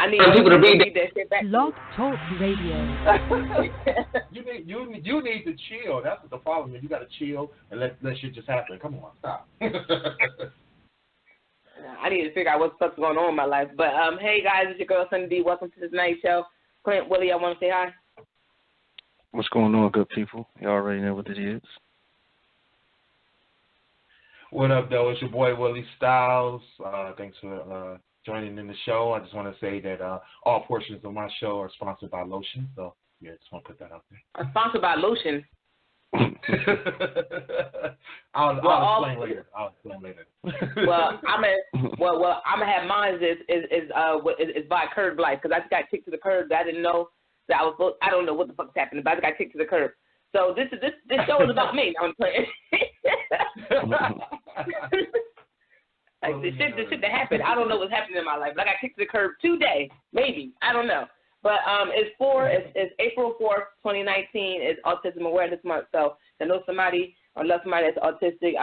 I need people to read that shit back. Blog Talk Radio. you need to chill. That's what the problem is. You got to chill and let shit just happen. Come on, stop. I need to figure out what the fuck's going on in my life. But hey guys, it's your girl Sunny D. Welcome to this night show. Clint, Willie, I want to say hi. What's going on, good people? You already know what it is. What up, though? It's your boy Willie Styles. Thanks for joining in the show. I just want to say that all portions of my show are sponsored by Lotion. So yeah, just want to put that out there. Sponsored by Lotion. I'll explain later. Well, I'm gonna have mine is by Curb Life because I just got kicked to the curb. I didn't know that I don't know what the fuck's happening, but I just got kicked to the curb. So this show is about me. I'm playing. Like the shit that happened. I don't know what's happening in my life, but I got kicked to the curb today, maybe. I don't know. But it's April 4th, 2019. It's Autism Awareness Month. So if you know somebody or love somebody that's autistic,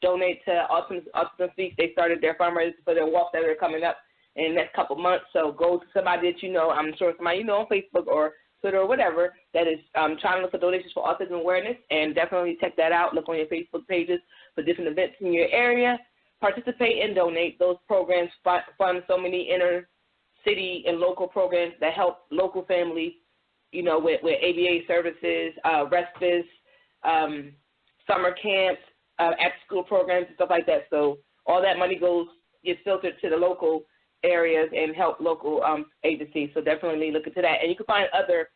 donate to Autism Speaks. They started their fundraisers for their walk that are coming up in the next couple months. So go to somebody that you know. I'm sure somebody you know on Facebook or Twitter or whatever that is trying to look for donations for autism awareness, and definitely check that out. Look on your Facebook pages for different events in your area. Participate and donate. Those programs fund so many inner city and local programs that help local families, you know, with ABA services, respite, summer camps, after-school programs and stuff like that. So all that money gets filtered to the local areas and help local agencies. So definitely look into that. And you can find other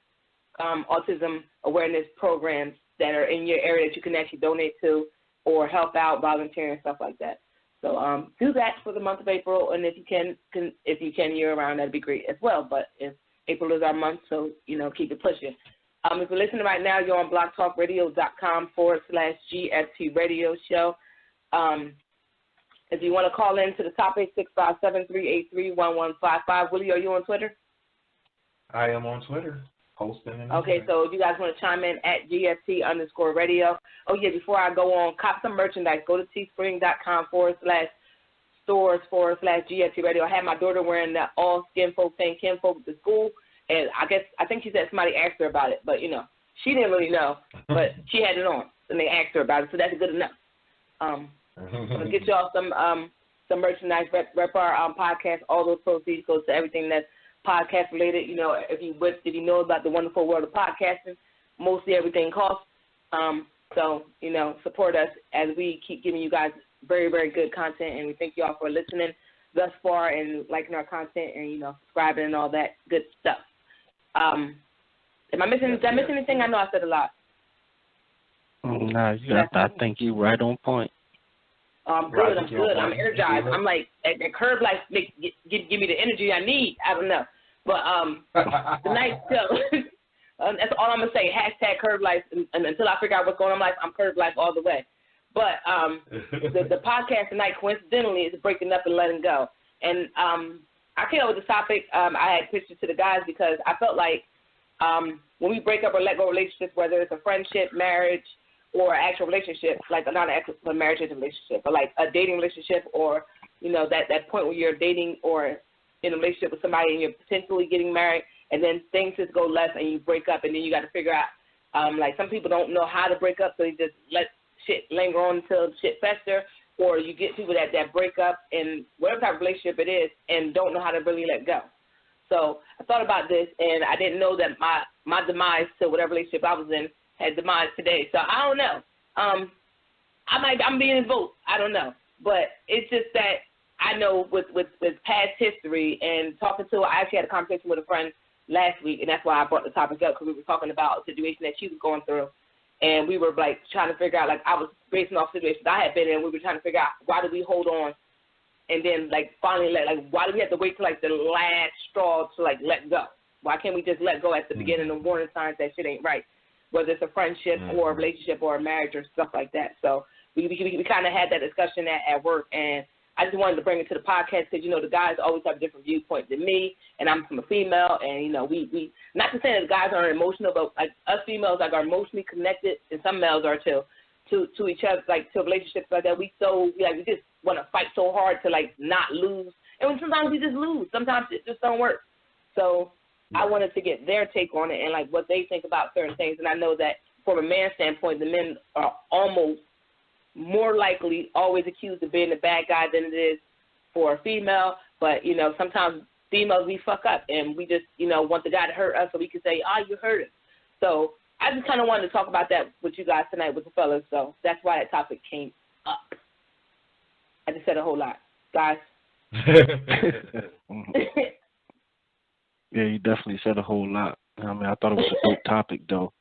autism awareness programs that are in your area that you can actually donate to or help out, volunteer and stuff like that. So do that for the month of April, and if you can year round, that'd be great as well. But if April is our month, so you know, keep it pushing. If you're listening right now, you're on blogtalkradio.com/GFT Radio Show. If you want to call in to the topic, 657-383-1155. Willie, are you on Twitter? I am on Twitter. Okay, so if you guys want to chime in at GFT_radio. Oh, yeah, before I go on, cop some merchandise. Go to teespring.com/stores/GFT radio. I had my daughter wearing the all skin folk saying kinfolk to school, and I think she said somebody asked her about it, but, you know, she didn't really know, but she had it on, and they asked her about it, so that's good enough. I'm going to get y'all some merchandise, rep our podcast. All those proceeds goes to everything that's podcast related. You know, if you know about the wonderful world of podcasting, mostly everything costs. So, you know, support us as we keep giving you guys very, very good content, and we thank you all for listening thus far and liking our content and, you know, subscribing and all that good stuff. Did I miss anything? I know I said a lot. No, I think you right on point. I'm good. I'm energized. I'm like, that Curb Life give me the energy I need. I don't know. But tonight's show, that's all I'm going to say. Hashtag Curb Life. And until I figure out what's going on in life, I'm Curb Life all the way. But the podcast tonight, coincidentally, is breaking up and letting go. And I came up with this topic. I had pitched it to the guys because I felt like when we break up or let go relationships, whether it's a friendship, marriage, or actual relationship, like not an actual marriage relationship, but like a dating relationship, or, you know, that point where you're dating or in a relationship with somebody and you're potentially getting married, and then things just go left and you break up, and then you got to figure out, like some people don't know how to break up, so they just let shit linger on until shit fester, or you get people that break up in whatever type of relationship it is and don't know how to really let go. So I thought about this, and I didn't know that my demise to whatever relationship I was in had demise today. So I don't know. I'm being invoked. I don't know. But it's just that I know with past history and talking to, I actually had a conversation with a friend last week, and that's why I brought the topic up, because we were talking about a situation that she was going through, and we were like trying to figure out, like I was basing off situations I had been in, we were trying to figure out why do we hold on, and then like finally why do we have to wait till like the last straw to like let go? Why can't we just let go at the beginning of warning signs that shit ain't right? Whether it's a friendship or a relationship or a marriage or stuff like that. So we kind of had that discussion at work, and I just wanted to bring it to the podcast because, you know, the guys always have a different viewpoint than me, and I'm from a female, and, you know, we not to say that the guys aren't emotional, but like us females like are emotionally connected, and some males are too, to each other, like to relationships like that. We just want to fight so hard to like not lose, and sometimes we just lose. Sometimes it just don't work. So I wanted to get their take on it and, like, what they think about certain things. And I know that from a man's standpoint, the men are almost more likely always accused of being the bad guy than it is for a female. But, you know, sometimes females, we fuck up, and we just, you know, want the guy to hurt us so we can say, you hurt him. So I just kind of wanted to talk about that with you guys tonight with the fellas. So that's why that topic came up. I just said a whole lot. Guys? Yeah, you definitely said a whole lot. I mean, I thought it was a dope topic, though,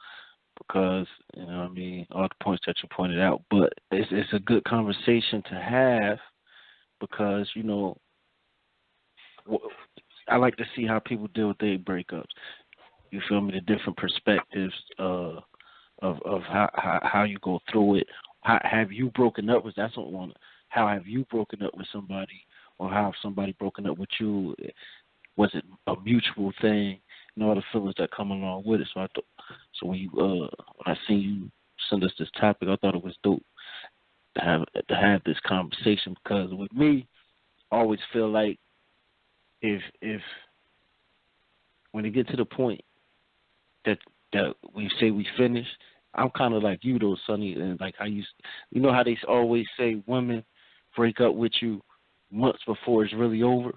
because, you know what I mean, all the points that you pointed out. But it's a good conversation to have because, you know, I like to see how people deal with their breakups. You feel me? The different perspectives of how you go through it. How have you broken up with? That's what I want. How have you broken up with somebody, or how have somebody broken up with you? Was it a mutual thing? And all the feelings that come along with it. So when you when I seen you send us this topic, I thought it was dope to have this conversation because with me, I always feel like if when it get to the point that we say we finished, I'm kind of like you though, Sonny, and like how you know how they always say women break up with you months before it's really over.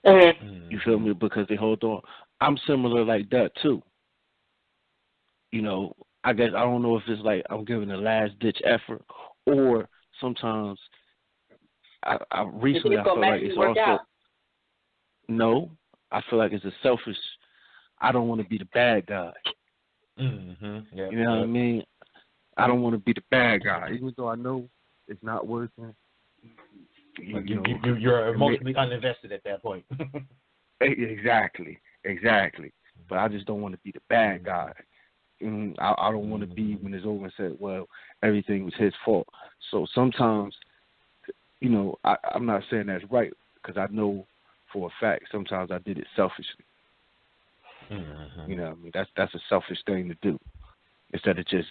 Mm-hmm. You feel me? Because they hold on. I'm similar like that too. You know, I guess I don't know if it's like I'm giving a last ditch effort, or sometimes I recently I feel like it's also out. No, I feel like it's a selfish. I don't want to be the bad guy. Mm-hmm. Yep. You know what I mean? I don't want to be the bad guy, even though I know it's not working. You're emotionally uninvested at that point. Exactly. But I just don't want to be the bad guy. I don't want to be when it's over and said, well, everything was his fault. So sometimes, you know, I'm not saying that's right because I know for a fact sometimes I did it selfishly. Mm-hmm. You know what I mean? That's a selfish thing to do instead of just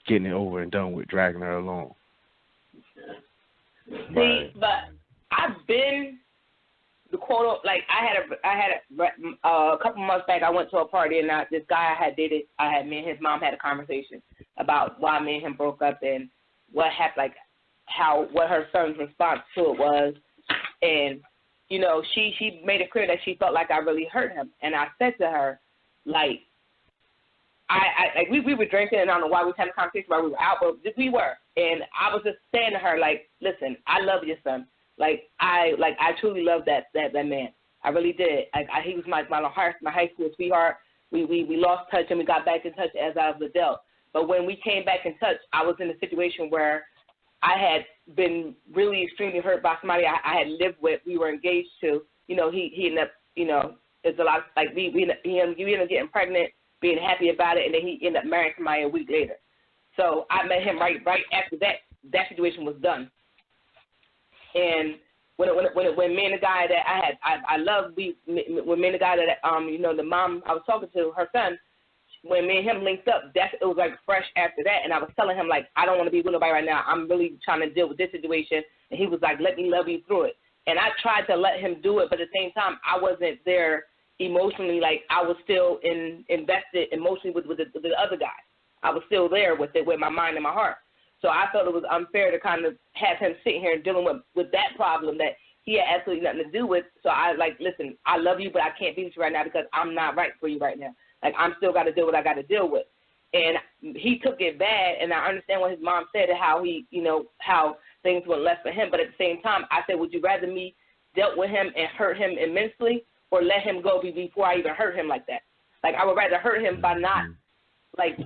getting it over and done with, dragging her along. See, but I've been the quote, like I had a couple months back. I went to a party and this guy I had dated. Me and his mom had a conversation about why me and him broke up and what happened, like what her son's response to it was, and you know she made it clear that she felt like I really hurt him, and I said to her, like, we were drinking, and I don't know why we had a conversation while we were out, but we were. And I was just saying to her, like, listen, I love your son. I truly love that man. I really did. He was my high school sweetheart. We lost touch and we got back in touch as I was an adult. But when we came back in touch, I was in a situation where I had been really extremely hurt by somebody I had lived with. We were engaged to. You know, he ended up, you know, it's a lot of, like we ended up getting pregnant, being happy about it, and then he ended up marrying somebody a week later. So I met him right after that situation was done. And when me and the guy that I love, when me and the guy that you know, the mom I was talking to, her son, when me and him linked up, it was like fresh after that. And I was telling him, like, I don't want to be with nobody right now. I'm really trying to deal with this situation. And he was like, let me love you through it. And I tried to let him do it, but at the same time, I wasn't there emotionally. Like, I was still invested emotionally with the other guy. I was still there with my mind and my heart. So I felt it was unfair to kind of have him sitting here and dealing with that problem that he had absolutely nothing to do with. So I like, listen, I love you, but I can't be with you right now because I'm not right for you right now. Like, I'm still got to deal with what I got to deal with. And he took it bad, and I understand what his mom said and how he, you know, how things went left for him. But at the same time, I said, would you rather me dealt with him and hurt him immensely or let him go before I even hurt him like that? Like, I would rather hurt him by not, like,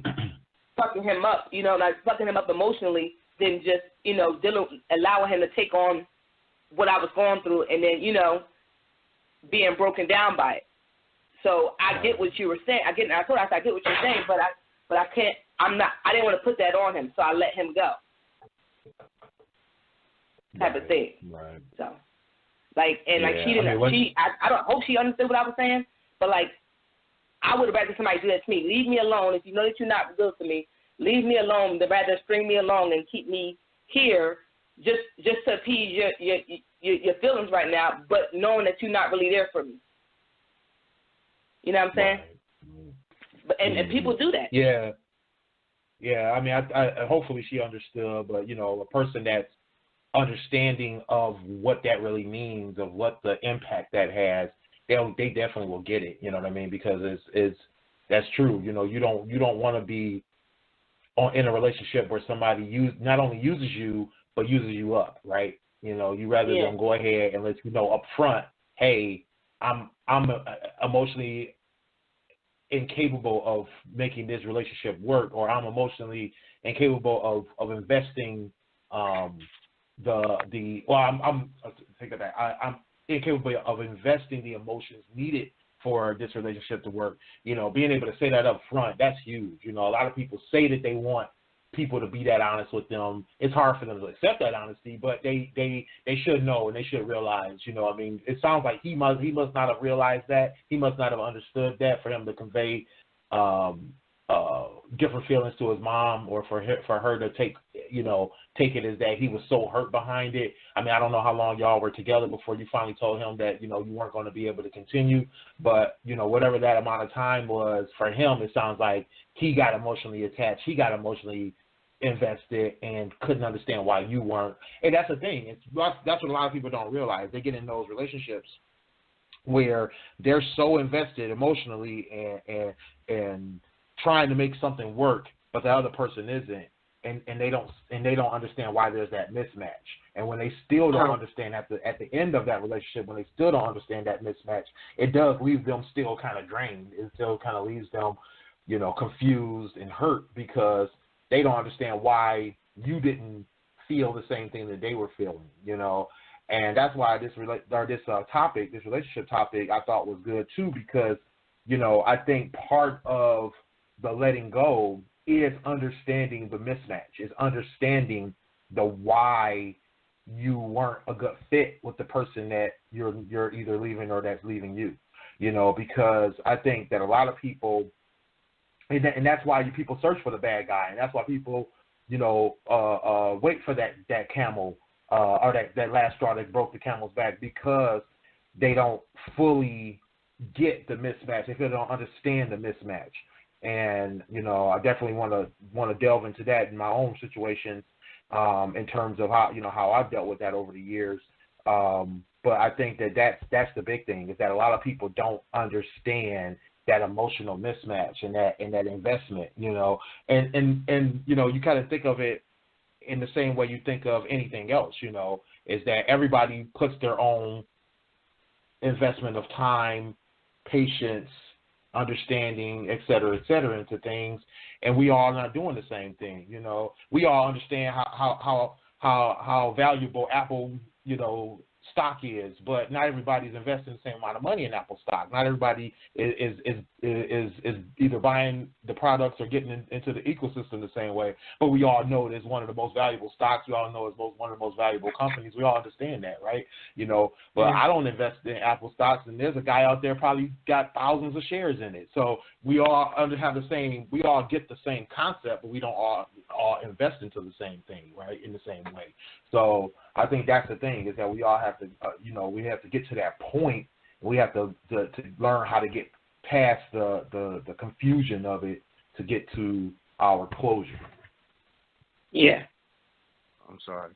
fucking him up, you know, like fucking him up emotionally than just, you know, allowing him to take on what I was going through and then, you know, being broken down by it. So I get what you were saying. I get what you're saying, but I can't. I didn't want to put that on him, so I let him go. Type of thing. Right. So, like, and like she didn't. I don't hope she understood what I was saying, but like, I would rather somebody do that to me. Leave me alone. If you know that you're not good to me, leave me alone. They'd rather string me along and keep me here just to appease your feelings right now, but knowing that you're not really there for me. You know what I'm saying? Right. But and people do that. Yeah. Yeah, I mean, I hopefully she understood, but, you know, a person that's understanding of what that really means, of what the impact that has, they definitely will get it, you know what I mean? Because that's true. You know, you don't want to be in a relationship where somebody not only uses you, but uses you up, right? You know, you rather them go ahead and let you know up front, hey, I'm emotionally incapable of making this relationship work, or I'm emotionally incapable of investing I'm take that back. I'm incapable of investing the emotions needed for this relationship to work. You know, being able to say that up front, that's huge. You know, a lot of people say that they want people to be that honest with them. It's hard for them to accept that honesty, but they should know and they should realize, you know, I mean, it sounds like he must not have realized that. He must not have understood that for him to convey different feelings to his mom, or for her to take it as that he was so hurt behind it. I mean, I don't know how long y'all were together before you finally told him that, you know, you weren't going to be able to continue, but, you know, whatever that amount of time was for him, it sounds like he got emotionally attached. He got emotionally invested and couldn't understand why you weren't. And that's the thing. That's what a lot of people don't realize. They get in those relationships where they're so invested emotionally and trying to make something work, but the other person isn't, and they don't understand why there's that mismatch. And when they still don't understand at the end of that relationship, when they still don't understand that mismatch, it does leave them still kind of drained. It still kind of leaves them, you know, confused and hurt because they don't understand why you didn't feel the same thing that they were feeling, you know. And that's why this relationship topic, I thought was good too, because, you know, I think part of the letting go is understanding the mismatch, is understanding the why you weren't a good fit with the person that you're either leaving or that's leaving you, you know, because I think that a lot of people, and that's why people search for the bad guy, and that's why people, you know, wait for that camel or that last straw that broke the camel's back, because they don't fully get the mismatch. They don't understand the mismatch. And, you know, I definitely want to delve into that in my own situation, in terms of how I've dealt with that over the years. But I think that's the big thing, is that a lot of people don't understand that emotional mismatch and that investment, you know, and you know, you kind of think of it in the same way you think of anything else, you know, is that everybody puts their own investment of time, patience, understanding, et cetera, into things, and we all not doing the same thing, you know. We all understand how valuable Apple, you know, stock is, but not everybody's investing the same amount of money in Apple stock. Not everybody is either buying the products or getting into the ecosystem the same way. But we all know it is one of the most valuable stocks. We all know it's one of the most valuable companies. We all understand that, right? You know, but I don't invest in Apple stocks, and there's a guy out there probably got thousands of shares in it. So we all we all get the same concept, but we don't all invest into the same thing, right? In the same way. So I think that's the thing, is that we all have to, we have to get to that point. We have to learn how to get past the confusion of it to get to our closure. Yeah. I'm sorry.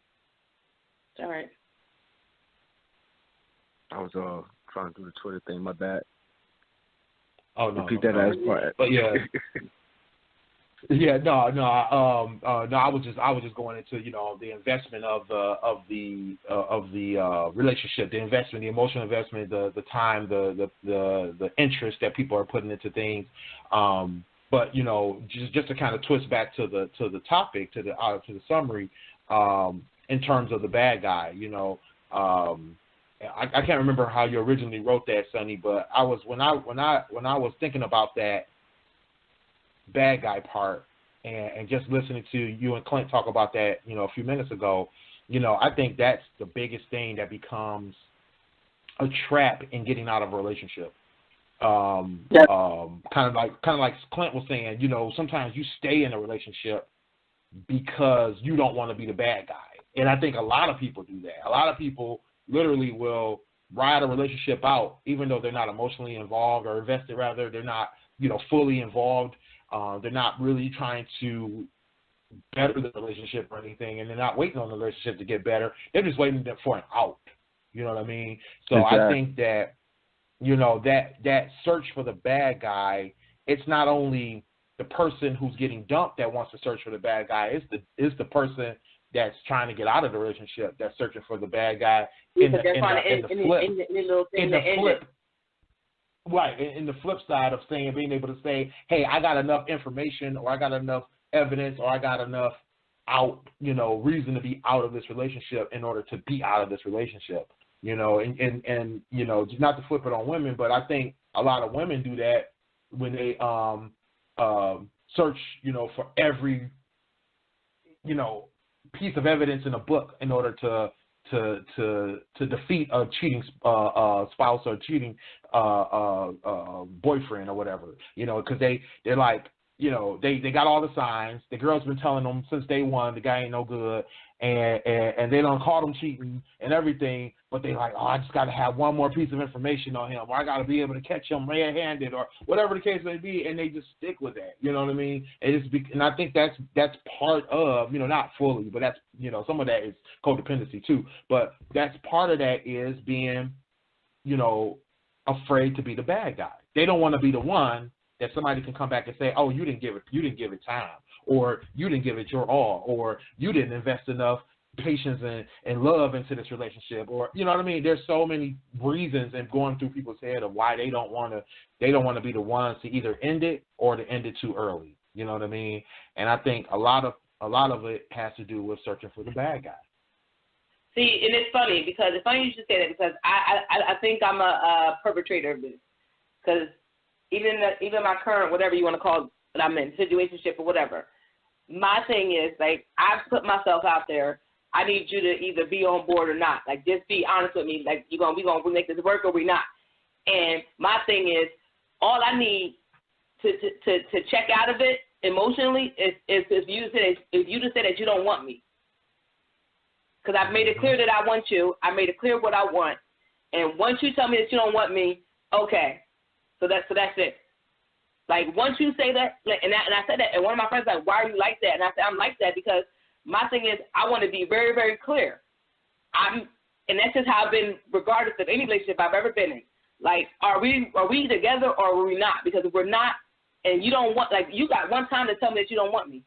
It's all right. I was trying to do the Twitter thing. My bad. Oh no. Repeat that last part. But yeah. Yeah, no. I was just going into, you know, the investment of the relationship, the investment, the emotional investment, the time, the interest that people are putting into things. But you know, just to kind of twist back to the topic, to the summary, in terms of the bad guy, you know, I can't remember how you originally wrote that, Sonny, but when I was thinking about that bad guy part, and just listening to you and Clint talk about that, you know, a few minutes ago, you know, I think that's the biggest thing that becomes a trap in getting out of a relationship. Kind of like Clint was saying, you know, sometimes you stay in a relationship because you don't want to be the bad guy, and I think a lot of people do that. A lot of people literally will ride a relationship out, even though they're not emotionally involved or invested, rather, they're not, fully involved. They're not really trying to better the relationship or anything, and they're not waiting on the relationship to get better. They're just waiting for an out. You know what I mean? So exactly. I think that, that search for the bad guy, it's not only the person who's getting dumped that wants to search for the bad guy. It's the person that's trying to get out of the relationship that's searching for the bad guy in the flip. Right, in the flip side of being able to say, hey, I got enough information, or I got enough evidence, or I got enough reason to be out of this relationship in order to be out of this relationship. And not to flip it on women, but I think a lot of women do that when they search, for every, piece of evidence in a book in order to defeat a cheating spouse or cheating boyfriend or whatever, because they're like, they got all the signs. The girl's been telling them since day one the guy ain't no good, and they don't call him cheating and everything, but they like, oh, I just got to have one more piece of information on him, or I got to be able to catch him red-handed, or whatever the case may be, and they just stick with that. You know what I mean? And I think that's part of, not fully, but that's, some of that is codependency too. But that's part of that is being, afraid to be the bad guy. They don't want to be the one that somebody can come back and say, oh, you didn't give it time, or you didn't give it your all, or you didn't invest enough patience and love into this relationship, or you know what I mean? There's so many reasons and going through people's head of why they don't want to be the ones to either end it or to end it too early. You know what I mean? And I think a lot of it has to do with searching for the bad guy. See, and it's funny because it's funny you should say that, because I think I'm a perpetrator of this, because even my current, whatever you want to call it, that I'm in, situationship or whatever, my thing is, like, I've put myself out there. I need you to either be on board or not. Like, just be honest with me. Like, we gonna make this work or we not. And my thing is, all I need to check out of it emotionally is if you just say that you don't want me. Because I've made it clear that I want you. I made it clear what I want. And once you tell me that you don't want me, okay. So that's it. Like, once you say that, and I said that, and one of my friends was like, why are you like that? And I said, I'm like that because my thing is I want to be very, very clear. And that's just how I've been regardless of any relationship I've ever been in. Like, are we together or are we not? Because if we're not, and you don't want, like, you got one time to tell me that you don't want me.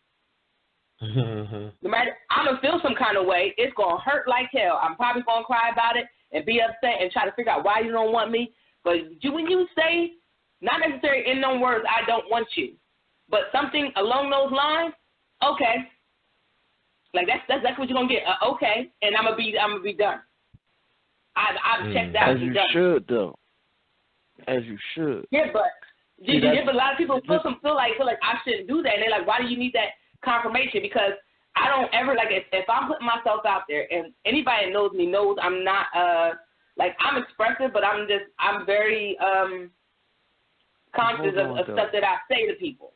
No matter, I'm going to feel some kind of way. It's going to hurt like hell. I'm probably going to cry about it and be upset and try to figure out why you don't want me. But when you say, not necessarily in those words, I don't want you, but something along those lines, okay. Like, that's what you're going to get. Okay. And I'm going to be done. I've checked out. As you should, though. As you should. Yeah, but a lot of people feel like I shouldn't do that. And they're like, why do you need that confirmation? Because I don't ever, like, if I'm putting myself out there, and anybody that knows me knows I'm not, like, I'm expressive, but I'm very conscious of stuff that I say to people.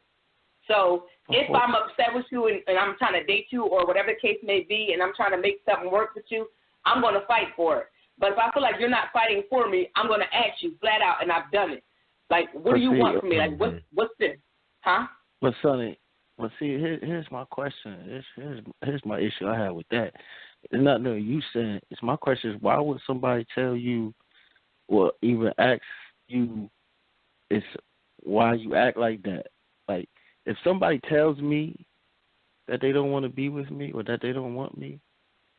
So if I'm upset with you and I'm trying to date you or whatever the case may be, and I'm trying to make something work with you, I'm going to fight for it. But if I feel like you're not fighting for me, I'm going to ask you flat out, and I've done it. Like, what do you want from me? Like, what's this? Huh? But, Sonny, here's my question. Here's my issue I have with that. It's not no you said. It's my question is, why would somebody tell you or even ask you it's why you act like that? Like, if somebody tells me that they don't want to be with me or that they don't want me,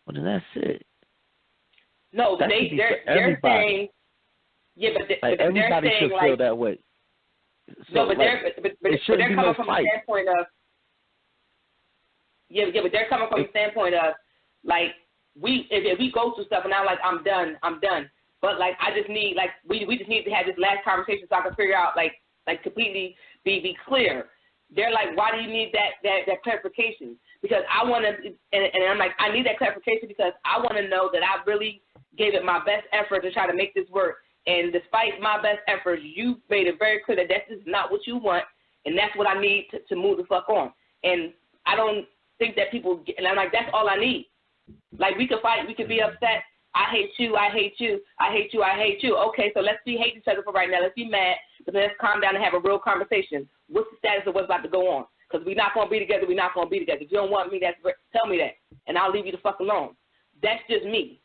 well, then that's it. No, but they're saying, yeah, but everybody they're saying, should feel that way. So, no, but they're coming from the standpoint of, but they're coming from the standpoint of, like, if we go through stuff and I'm like, I'm done. But, like, I just need, like, we just need to have this last conversation so I can figure out, like completely be clear. They're like, why do you need that clarification? Because I want to, and I'm like, I need that clarification because I want to know that I really gave it my best effort to try to make this work. And despite my best efforts, you made it very clear that that's not what you want, and that's what I need to move the fuck on. And I don't think that people, and I'm like, that's all I need. Like, we could fight, we could be upset, I hate you, I hate you, I hate you, I hate you. Okay, so let's be hate each other for right now. Let's be mad, but let's calm down and have a real conversation. What's the status of what's about to go on? Because we're not going to be together, we're not going to be together. If you don't want me, tell me that, and I'll leave you the fuck alone. That's just me.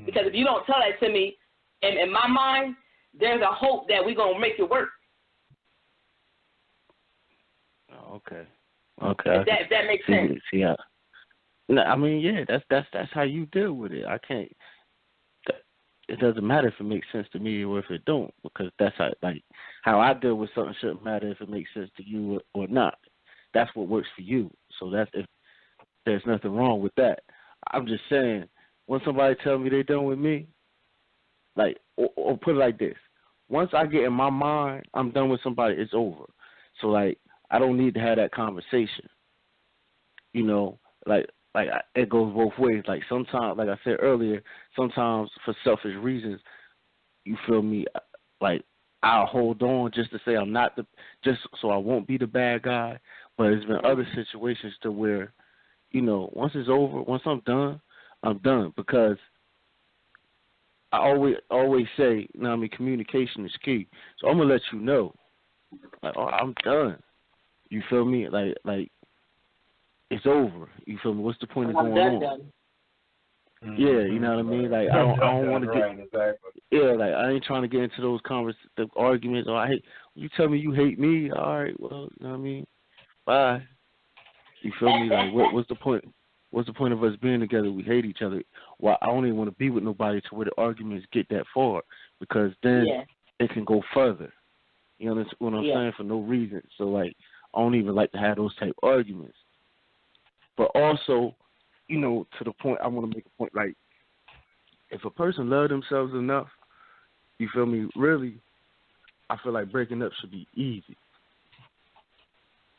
Because if you don't tell that to me, in my mind, there's a hope that we're going to make it work. Okay. If that makes sense. Yeah. No, I mean, yeah, that's how you deal with it. I can't. It doesn't matter if it makes sense to me or if it don't, because that's how I deal with something shouldn't matter if it makes sense to you or not. That's what works for you. So there's nothing wrong with that. I'm just saying, when somebody tell me they done with me, or put it like this: once I get in my mind I'm done with somebody, it's over. So I don't need to have that conversation. You know, it goes both ways. Like sometimes, like I said earlier, sometimes for selfish reasons, you feel me? I'll hold on just to say I'm not just so I won't be the bad guy. But there's been other situations to where, you know, once it's over, once I'm done, because I always say, you know, I mean, communication is key. So I'm gonna let you know, I'm done. You feel me? Like it's over. You feel me? What's the point of going on? Done. Yeah, you know what I mean. Like I don't want to get. Right, exactly. Yeah, like I ain't trying to get into those the arguments. Or you tell me you hate me. All right, well, you know what I mean. Bye. You feel me? Like what's the point? What's the point of us being together? We hate each other. Well, I don't even want to be with nobody to where the arguments get that far, because then it can go further. You know what I'm saying? For no reason. So I don't even like to have those type of arguments. But also, you know, to the point, I want to make a point, if a person loves themselves enough, you feel me, really, I feel like breaking up should be easy.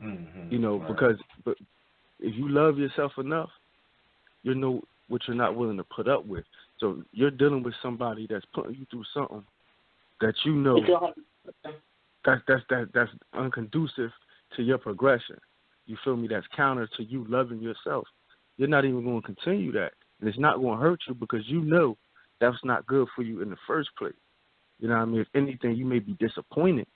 Mm-hmm. You know, but if you love yourself enough, you know what you're not willing to put up with. So you're dealing with somebody that's putting you through something that you know that's unconducive to your progression. You feel me? That's counter to you loving yourself. You're not even going to continue that. And it's not going to hurt you because you know that's not good for you in the first place. You know what I mean? If anything, you may be disappointed.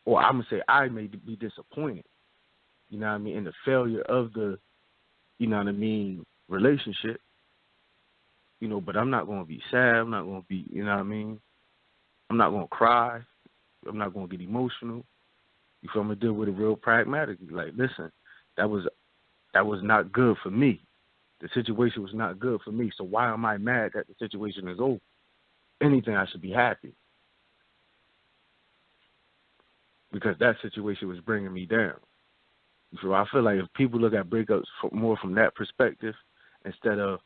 Or I'm going to say I may be disappointed. You know what I mean? In the failure of the, you know what I mean, relationship. You know, but I'm not going to be sad. I'm not going to be, you know what I mean? I'm not going to cry. I'm not going to get emotional. You feel me? Deal with it real pragmatically. Like, listen, that was not good for me. The situation was not good for me. So why am I mad that the situation is over? Anything, I should be happy. Because that situation was bringing me down. So I feel like if people look at breakups more from that perspective instead of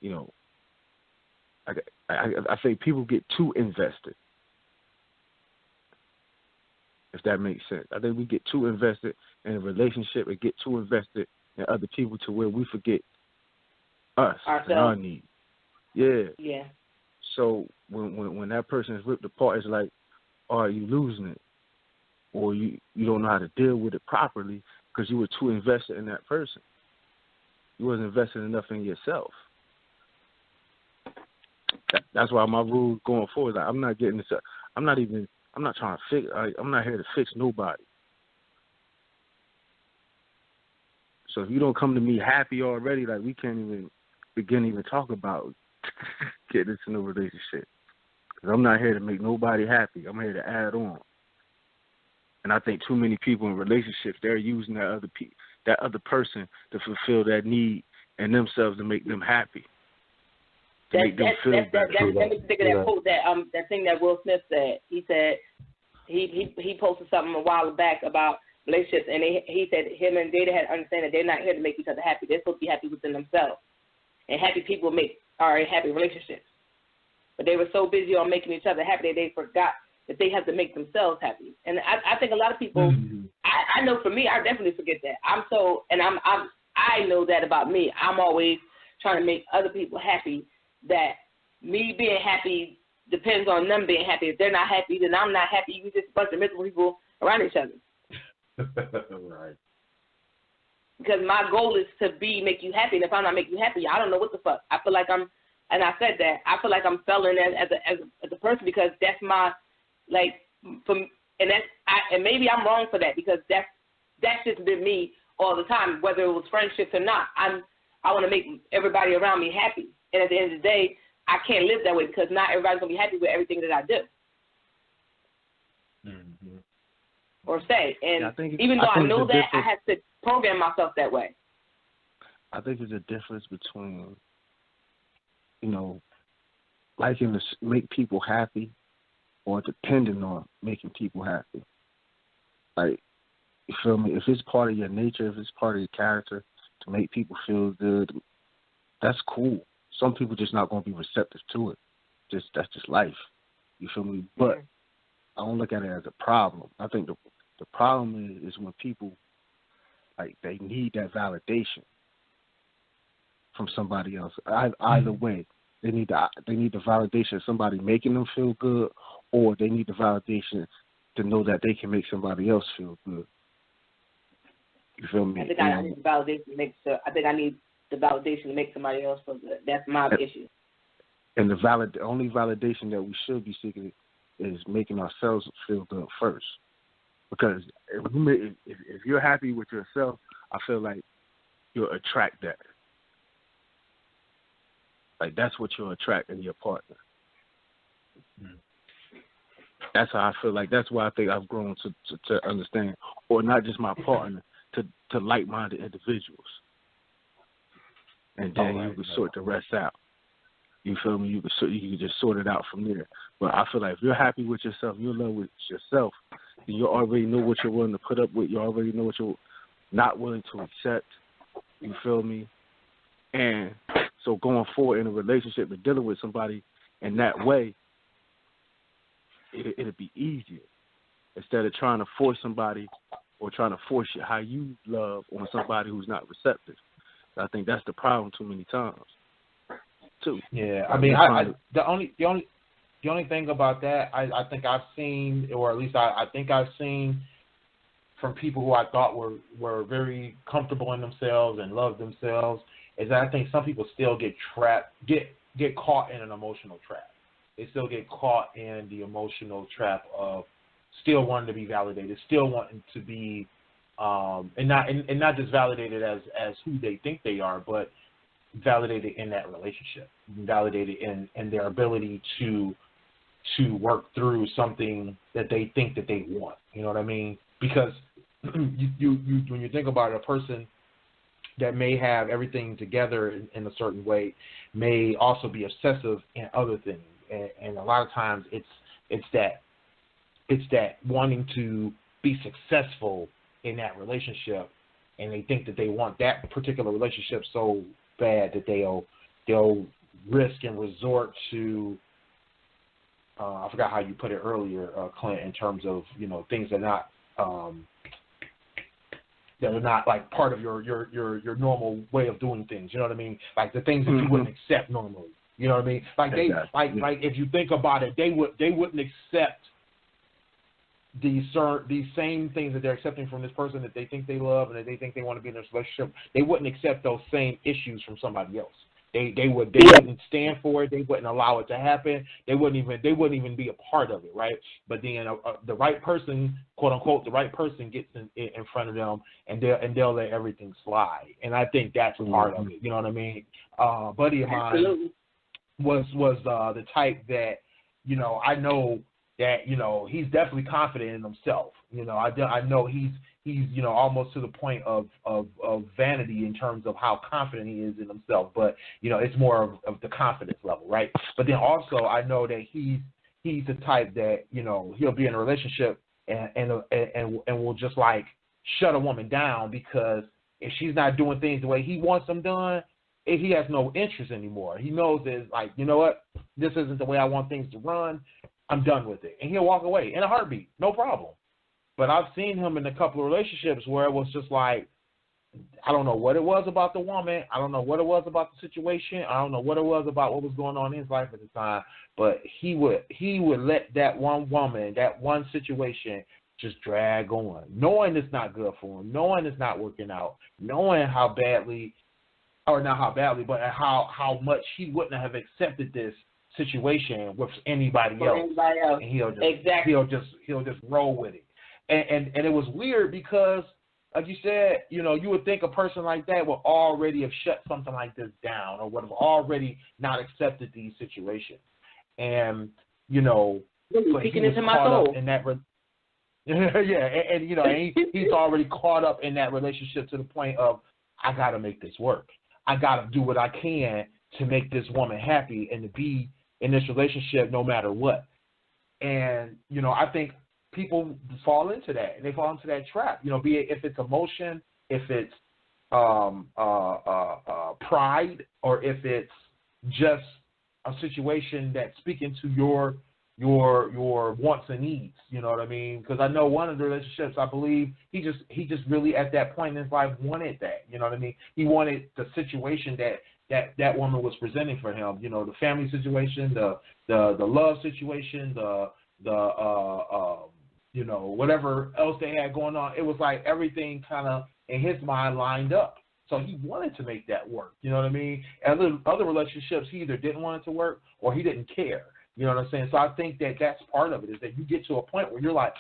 you know, I say people get too invested. If that makes sense. I think we get too invested in a relationship and get too invested in other people to where we forget us and our needs. Yeah. Yeah. So when that person is ripped apart, it's like, are you losing it? Or you don't know how to deal with it properly because you were too invested in that person. You wasn't invested enough in yourself. That's why my rule going forward, I'm not getting this. I'm not trying to fix. I'm not here to fix nobody. So if you don't come to me happy already, we can't even begin to talk about getting into a relationship. Because I'm not here to make nobody happy. I'm here to add on. And I think too many people in relationships, they're using that other person to fulfill that need in themselves to make them happy. Make them feel better. Let me think of that quote that thing that Will Smith said. He said he posted something a while back about relationships, and he said him and Jada had to understand that they're not here to make each other happy. They're supposed to be happy within themselves. And happy people are in happy relationships. But they were so busy on making each other happy that they forgot that they have to make themselves happy. And I think a lot of people, I know for me, I definitely forget that. I know that about me. I'm always trying to make other people happy. That me being happy depends on them being happy. If they're not happy, then I'm not happy. We just a bunch of miserable people around each other. Right. because my goal is to make you happy. And if I'm not making you happy, I don't know what the fuck. I feel like and I said that, I feel like I'm failing as a person, because that's my, like, and maybe I'm wrong for that, because that's just been me all the time, whether it was friendships or not. I want to make everybody around me happy. And at the end of the day, I can't live that way, because not everybody's going to be happy with everything that I do. Mm-hmm. Or say. And even though I know that, I have to program myself that way. I think there's a difference between, liking to make people happy or depending on making people happy. Like, you feel me? If it's part of your nature, if it's part of your character to make people feel good, that's cool. Some people just not going to be receptive to it. That's just life. You feel me? But I don't look at it as a problem. I think the problem is when people, like, they need that validation from somebody else. Either way, they need the validation of somebody making them feel good, or they need the validation to know that they can make somebody else feel good. You feel me? I think I need the validation to make. So I think I need the validation to make somebody else feel good. That's my issue. And the only validation that we should be seeking is making ourselves feel good first. Because if you're happy with yourself, I feel like you'll attract that. Like, that's what you'll attract in your partner. Mm-hmm. That's how I feel like. That's why I think I've grown to understand, or not just my partner, to like-minded individuals. And then you can sort the rest out. You feel me? You can just sort it out from there. But I feel like if you're happy with yourself, you're in love with yourself, then you already know what you're willing to put up with. You already know what you're not willing to accept. You feel me? And so going forward in a relationship and dealing with somebody in that way, it'll be easier instead of trying to force somebody or trying to force how you love on somebody who's not receptive. I think that's the problem too many times. Too. Yeah, I mean, the only thing about that I think I've seen, or at least I think I've seen from people who I thought were very comfortable in themselves and loved themselves, is that I think some people still get caught in an emotional trap. They still get caught in the emotional trap of still wanting to be validated, still wanting to be, and not just validated as who they think they are, but validated in that relationship, validated in their ability to work through something that they think that they want. You know what I mean? Because you when you think about it, a person that may have everything together in a certain way may also be obsessive in other things, and a lot of times it's that wanting to be successful in that relationship, and they think that they want that particular relationship so bad that they'll risk and resort to I forgot how you put it earlier, Clint, in terms of things that are not like part of your normal way of doing things. You know what I mean? Like the things that you wouldn't accept normally. You know what I mean? Like like if you think about it, they wouldn't accept these same things that they're accepting from this person that they think they love and that they think they want to be in this relationship. They wouldn't accept those same issues from somebody else. They wouldn't stand for it. They wouldn't allow it to happen. They wouldn't even be a part of it, right? But then the right person, quote unquote, the right person gets in front of them, and they'll let everything slide. And I think that's part of it. You know what I mean? Buddy of mine was the type that I know that he's definitely confident in himself. I know he's almost to the point of vanity in terms of how confident he is in himself. But it's more of the confidence level, right? But then also I know that he's the type that he'll be in a relationship and will just like shut a woman down, because if she's not doing things the way he wants them done, he has no interest anymore. He knows that it's like, you know what, this isn't the way I want things to run. I'm done with it. And he'll walk away in a heartbeat, no problem. But I've seen him in a couple of relationships where it was just like, I don't know what it was about the woman. I don't know what it was about the situation. I don't know what it was about what was going on in his life at the time. But he would let that one woman, that one situation just drag on, knowing it's not good for him, knowing it's not working out, knowing how badly, or not how badly, but how much he wouldn't have accepted this situation with anybody else. And he'll just roll with it. And it was weird because, like you said, you know, you would think a person like that would already have shut something like this down or would have already not accepted these situations. And, you know, but he was caught up in that. Yeah, and you know, he's already caught up in that relationship to the point of, I got to make this work. I got to do what I can to make this woman happy and to be in this relationship no matter what. And, you know, I think people fall into that. They fall into that trap, you know, be it if it's emotion, if it's pride, or if it's just a situation that's speaking to your wants and needs, you know what I mean? Because I know one of the relationships, I believe he just really at that point in his life wanted that, you know what I mean? He wanted the situation that woman was presenting for him, you know, the family situation, the love situation, the you know, whatever else they had going on. It was like everything kind of in his mind lined up. So he wanted to make that work, you know what I mean? And other relationships, he either didn't want it to work or he didn't care. You know what I'm saying? So I think that's part of it, is that you get to a point where you're like,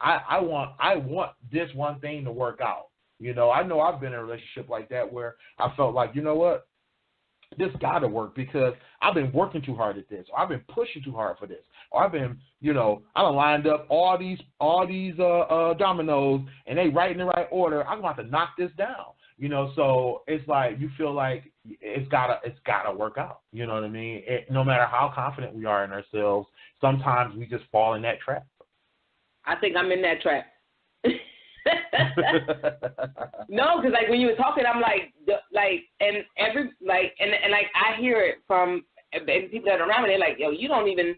I want this one thing to work out. You know I've been in a relationship like that where I felt like, you know what, this got to work because I've been working too hard at this, or I've been pushing too hard for this, or I've been, you know, I done lined up all these dominoes and they right in the right order. I'm about to knock this down. You know, so it's like you feel like it's gotta work out. You know what I mean? No matter how confident we are in ourselves, sometimes we just fall in that trap. I think I'm in that trap. No, because like when you were talking, I'm like and I hear it from people that are around me. They're like, yo, you don't even,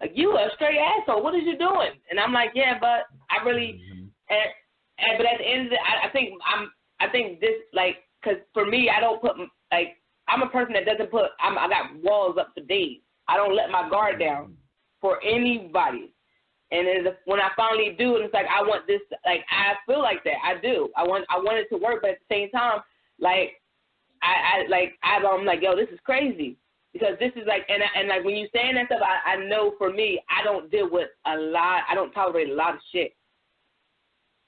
like, you a straight asshole. What is you doing? And I'm like, yeah, but I really, but at the end of the day, I think this, like, because for me, I don't put, like, I'm a person that doesn't put, I got walls up for days. I don't let my guard down for anybody. And when I finally do, and it's like, I want this, like, I feel like that. I do. I want it to work, but at the same time, like, I'm like, yo, this is crazy. Because this is like, and like, when you saying that stuff, I know for me, I don't deal with I don't tolerate a lot of shit.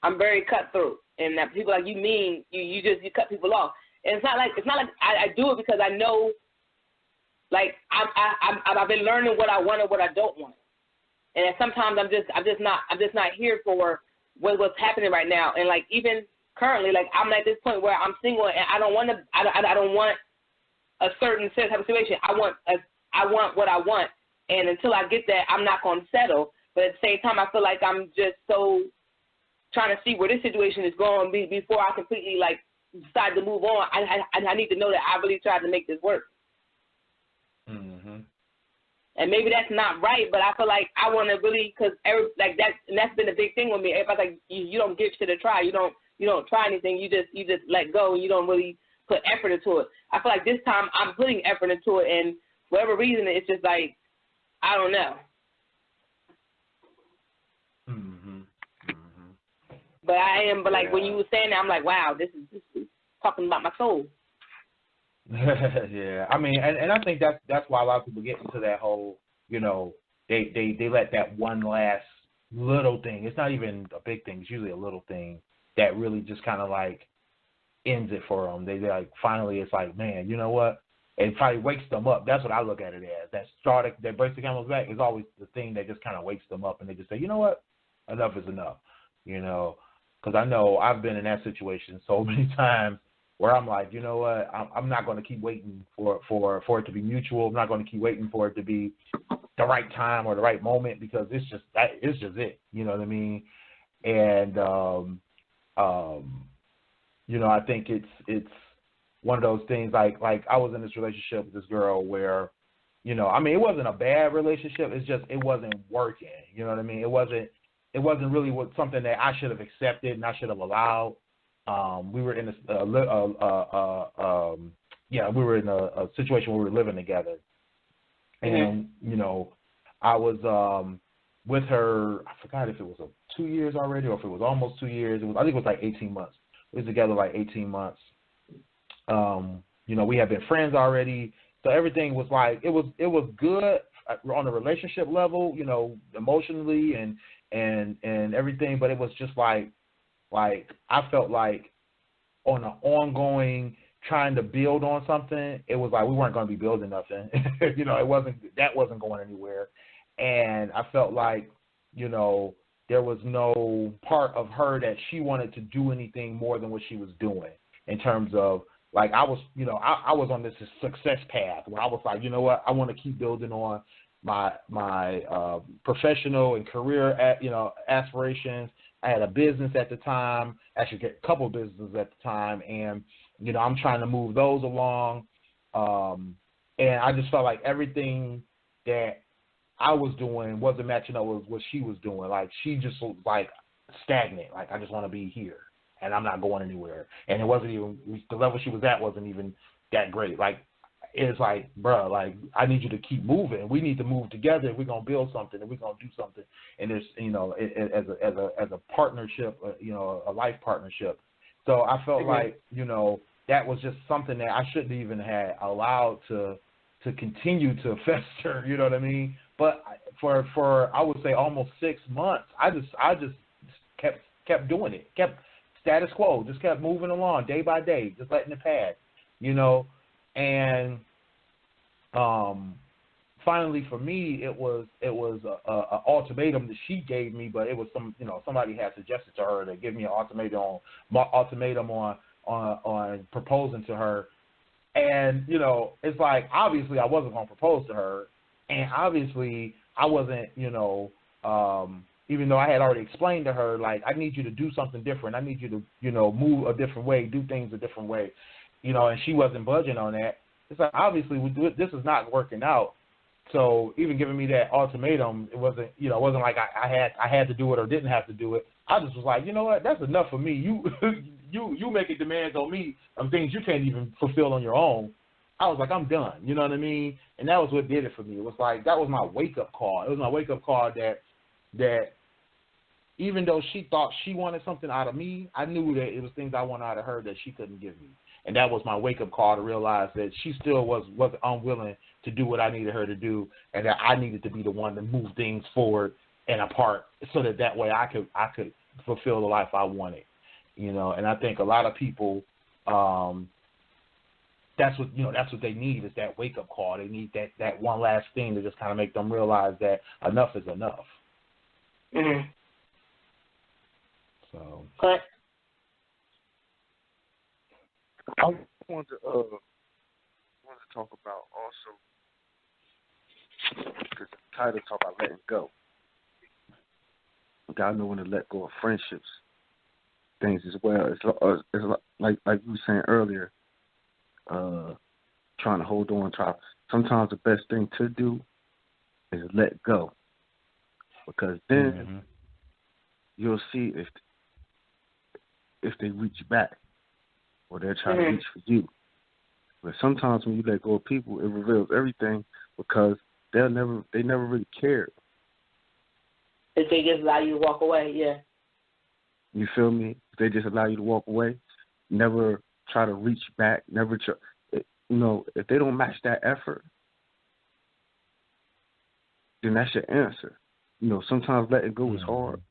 I'm very cutthroat. And that people like, you mean you cut people off, and it's not like I do it because I know, like, I've been learning what I want and what I don't want, and sometimes I'm just not here for what's happening right now, and like even currently, like I'm at this point where I'm single and I don't want a certain type of situation. I want what I want, and until I get that, I'm not going to settle. But at the same time, I feel like I'm just so trying to see where this situation is going before I completely, like, decide to move on. I need to know that I really tried to make this work. Mm-hmm. And maybe that's not right, but I feel like I want to really, because that's been a big thing with me. Everybody's like, you don't give shit a try. You don't try anything. You just let go, and you don't really put effort into it. I feel like this time I'm putting effort into it, and for whatever reason, it's just like, I don't know. But like, when you were saying that, I'm like, wow, this is talking about my soul. Yeah, I mean, and I think that's why a lot of people get into that whole, you know, they let that one last little thing. It's not even a big thing. It's usually a little thing that really just kind of like ends it for them. They like, finally, it's like, man, you know what? It probably wakes them up. That's what I look at it as. That straw that breaks the camel's back is always the thing that just kind of wakes them up, and they just say, you know what? Enough is enough, you know. Because I know I've been in that situation so many times where I'm like, you know what, I'm not going to keep waiting for it to be mutual. I'm not going to keep waiting for it to be the right time or the right moment, because it's just it. You know what I mean? And you know, I think it's one of those things. Like I was in this relationship with this girl where, you know, I mean, it wasn't a bad relationship. It's just it wasn't working. You know what I mean? It wasn't really something that I should have accepted and I should have allowed. We were in a situation where we were living together, and you know, I was with her, I forgot if it was 2 years already or if it was almost 2 years. I think it was like 18 months. We was together like 18 months. You know, we had been friends already, so everything was like it was good on the relationship level, you know, emotionally and everything. But it was just like I felt like on an ongoing trying to build on something, it was like we weren't going to be building nothing. You know, that wasn't going anywhere. And I felt like, you know, there was no part of her that she wanted to do anything more than what she was doing in terms of, like, I was, you know, I was on this success path where I was like, you know what, I want to keep building on my professional and career, aspirations. I had a business at the time, actually a couple of businesses at the time, and, you know, I'm trying to move those along. And I just felt like everything that I was doing wasn't matching up with what she was doing. Like, she just was like stagnant. Like, I just want to be here and I'm not going anywhere. And it wasn't even, the level she was at wasn't even that great. Like, it's like, bro, like, I need you to keep moving. We need to move together. If we're going to build something and we're going to do something. And there's, you know, as a partnership, you know, a life partnership. So I felt like, you know, that was just something that I shouldn't even have allowed to continue to fester, you know what I mean? But for I would say almost 6 months, I just kept doing it, kept status quo, just kept moving along day by day, just letting it pass, you know. And finally, for me, it was a ultimatum that she gave me, but it was somebody had suggested to her to give me an ultimatum on proposing to her. And, you know, it's like, obviously I wasn't going to propose to her. And obviously I wasn't, you know, even though I had already explained to her, like, I need you to do something different. I need you to, you know, move a different way, do things a different way, you know, and she wasn't budging on that. It's like, obviously this is not working out. So even giving me that ultimatum, it wasn't, you know, it wasn't like I had to do it or didn't have to do it. I just was like, you know what, that's enough for me. You making demands on me of things you can't even fulfill on your own. I was like, I'm done. You know what I mean? And that was what did it for me. It was like, that was my wake-up call. It was my wake-up call that even though she thought she wanted something out of me, I knew that it was things I wanted out of her that she couldn't give me. And that was my wake-up call to realize that she still was unwilling to do what I needed her to do, and that I needed to be the one to move things forward and apart so that way I could fulfill the life I wanted. You know, and I think a lot of people, that's what they need, is that wake up call. They need that one last thing to just kind of make them realize that enough is enough. Mm-hmm. So. But I wanted to talk about also, because the title talk about letting go. You gotta know when to let go of friendships, things as well. It's like you were saying earlier, trying to hold on. Sometimes the best thing to do is let go, because then you'll see if they reach back or they're trying to reach for you. But sometimes when you let go of people, it reveals everything, because they never really cared. If they just allow you to walk away, yeah. You feel me? If they just allow you to walk away, never try to reach back, never try. You know, if they don't match that effort, then that's your answer. You know, sometimes letting go is hard,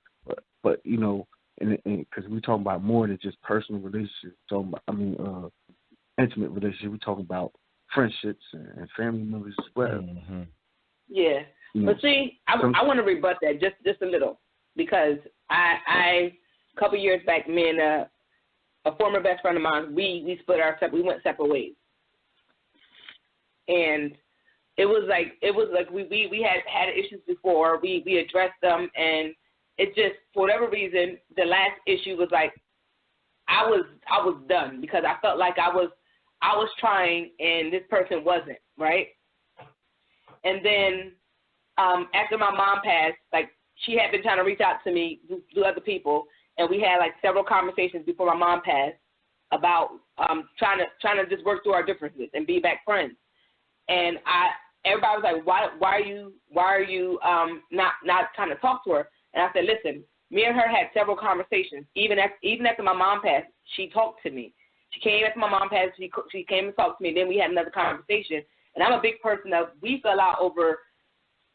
but you know, and because we talking about more than just personal relationships. Intimate relationships. We talking about friendships and family members as well. Mm-hmm. Yeah, but see, I want to rebut that just a little, because I a couple years back, me and a former best friend of mine, we we went separate ways, and it was like we had issues before. We addressed them, and it just, for whatever reason, the last issue was like I was done, because I felt like I was trying and this person wasn't, right? And then after my mom passed, like, she had been trying to reach out to me through other people, and we had like several conversations before my mom passed about trying to just work through our differences and be back friends. And everybody was like, why are you not trying to talk to her? And I said, listen, me and her had several conversations. Even after my mom passed, she talked to me. She came after my mom passed. She came and talked to me. Then we had another conversation. And I'm a big person of we fell out over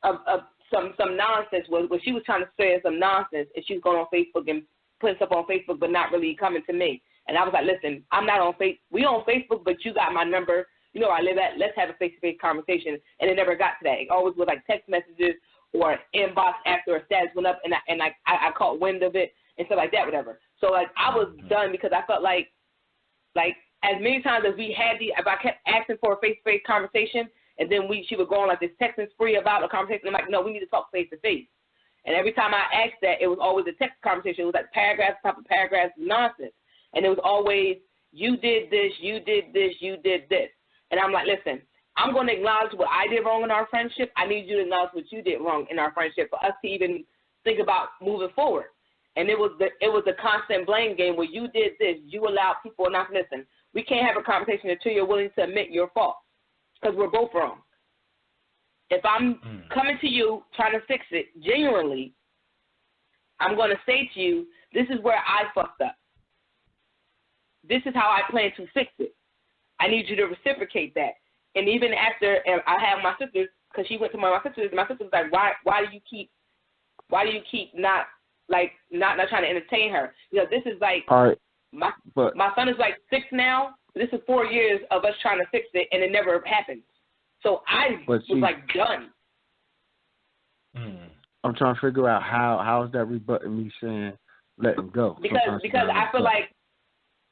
some nonsense. Where she was trying to say some nonsense, and she was going on Facebook and putting stuff on Facebook, but not really coming to me. And I was like, listen, I'm not on Facebook. We on Facebook, but you got my number. You know where I live at. Let's have a face-to-face conversation. And it never got to that. It always was like text messages or inbox after a status went up, and I caught wind of it and stuff like that, whatever. So like I was done because I felt like as many times as we had if I kept asking for a face-to-face conversation, and then she would go on like this texting spree about a conversation. I'm like, no, we need to talk face-to-face. And every time I asked that, it was always a text conversation. It was like paragraphs, top of paragraphs, nonsense. And it was always, you did this, you did this, you did this. And I'm like, listen, I'm going to acknowledge what I did wrong in our friendship. I need you to acknowledge what you did wrong in our friendship for us to even think about moving forward. And it was a constant blame game where you did this, you allowed people not to listen. We can't have a conversation until you're willing to admit your fault because we're both wrong. If I'm coming to you trying to fix it genuinely, I'm going to say to you, this is where I fucked up. This is how I plan to fix it. I need you to reciprocate that. And even after I had my sisters, because she went to my sisters was like, why do you keep not trying to entertain her? You know, this is like my son is like 6 now. This is 4 years of us trying to fix it, and it never happened. So I was like done. I'm trying to figure out how is that rebutting me saying letting go? Because I feel like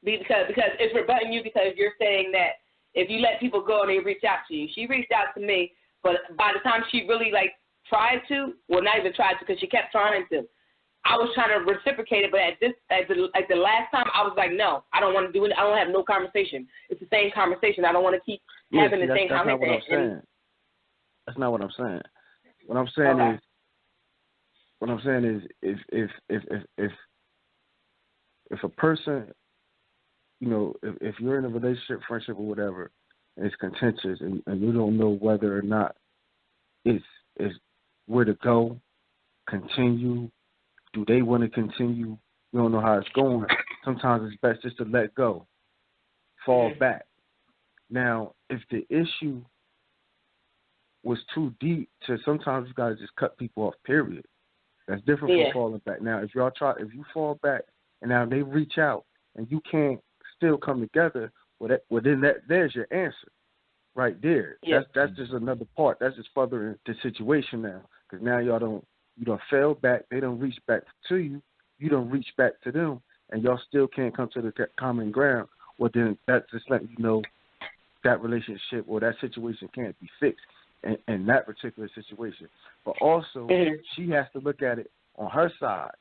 because it's rebutting you because you're saying that if you let people go and they reach out to you. She reached out to me, but by the time she really tried to, well, not even tried to because she kept trying to. I was trying to reciprocate it, but at the last time, I was like, no, I don't want to do it. I don't have no conversation. It's the same conversation. I don't want to keep having the same conversation. That's not what I'm saying. What I'm saying is if a person, you know, if you're in a relationship, friendship, or whatever, and it's contentious, and you don't know whether or not it's where to go, continue. Do they want to continue? You don't know how it's going. Sometimes it's best just to let go, fall back. Now, if the issue was too deep, sometimes you got to just cut people off, period. That's different from falling back. Now, if you fall back and now they reach out and you can't still come together, then there's your answer right there. Yeah. That's just another part. That's just furthering the situation now because now you don't fell back. They don't reach back to you. You don't reach back to them, and y'all still can't come to the common ground. Well, then that's just letting you know that relationship or that situation can't be fixed in that particular situation. But also, she has to look at it on her side.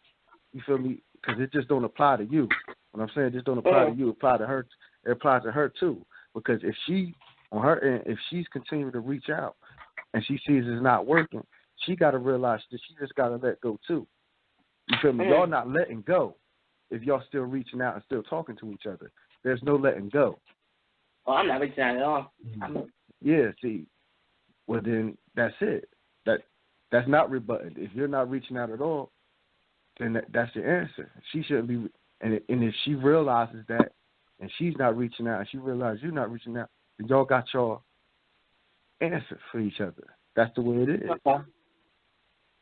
You feel me? Because it just don't apply to you. When I'm saying it just don't apply to you, it applies to her. It applies to her too. Because if she, on her end, if she's continuing to reach out and she sees it's not working, she got to realize that she just got to let go too. You feel me? Y'all not letting go if y'all still reaching out and still talking to each other. There's no letting go. Well, I'm not reaching out at all. Yeah, see. Well, then that's it. That's not rebutted. If you're not reaching out at all, then that's your answer. She shouldn't be. And if she realizes that and she's not reaching out and she realizes you're not reaching out, then y'all got your answer for each other. That's the way it is. Okay.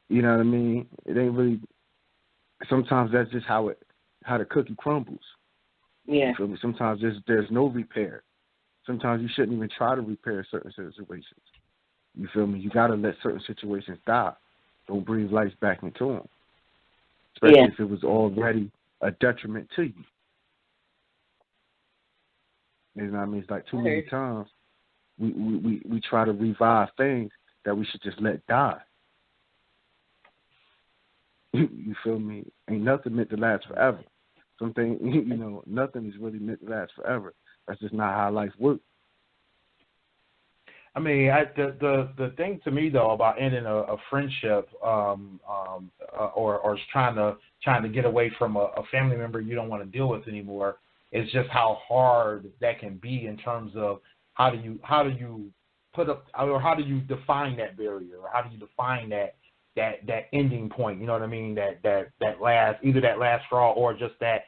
You know what I mean? It ain't really. Sometimes that's just how the cookie crumbles. Yeah. You feel me? Sometimes there's no repair. Sometimes you shouldn't even try to repair certain situations. You feel me? You got to let certain situations die. Don't breathe life back into them. Especially if it was already a detriment to you. You know what I mean? It's like too many times we try to revive things that we should just let die. You feel me? Ain't nothing meant to last forever. Something, nothing is really meant to last forever. That's just not how life works. I mean, the thing to me though about ending a friendship, or trying to get away from a family member you don't want to deal with anymore, is just how hard that can be in terms of how do you put up, or how do you define that barrier, or how do you define that ending point? You know what I mean? That last, either that last straw or just that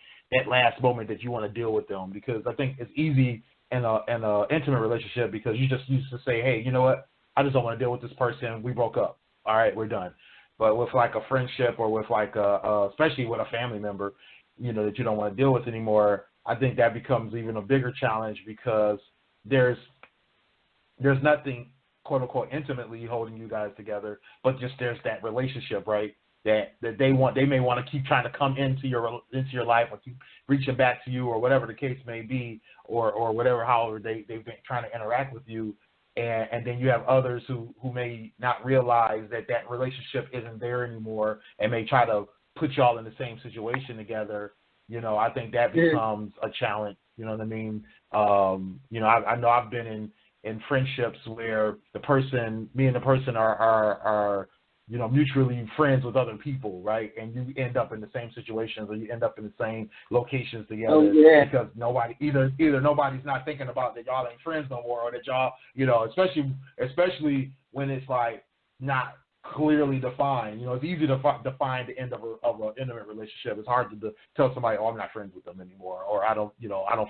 last moment that you want to deal with them. Because I think it's easy in a intimate relationship because you just used to say, hey, you know what? I just don't want to deal with this person. We broke up. All right, we're done. But with like a friendship or with like especially with a family member, you know, that you don't want to deal with anymore, I think that becomes even a bigger challenge because there's nothing, quote unquote, intimately holding you guys together, but just there's that relationship, right? That they may want to keep trying to come into your life or keep reaching back to you or whatever the case may be, or whatever, however they've been trying to interact with you. And then you have others who may not realize that relationship isn't there anymore and may try to put y'all in the same situation together. You know, I think that becomes a challenge. You know what I mean? You know, I know I've been in friendships where me and the person are you know, mutually friends with other people, right? And you end up in the same situations or you end up in the same locations together because either nobody's not thinking about that y'all ain't friends no more, or that y'all, you know, especially when it's like not clearly defined. You know, it's easy to define the end of an intimate relationship. It's hard to tell somebody, oh, I'm not friends with them anymore, or I don't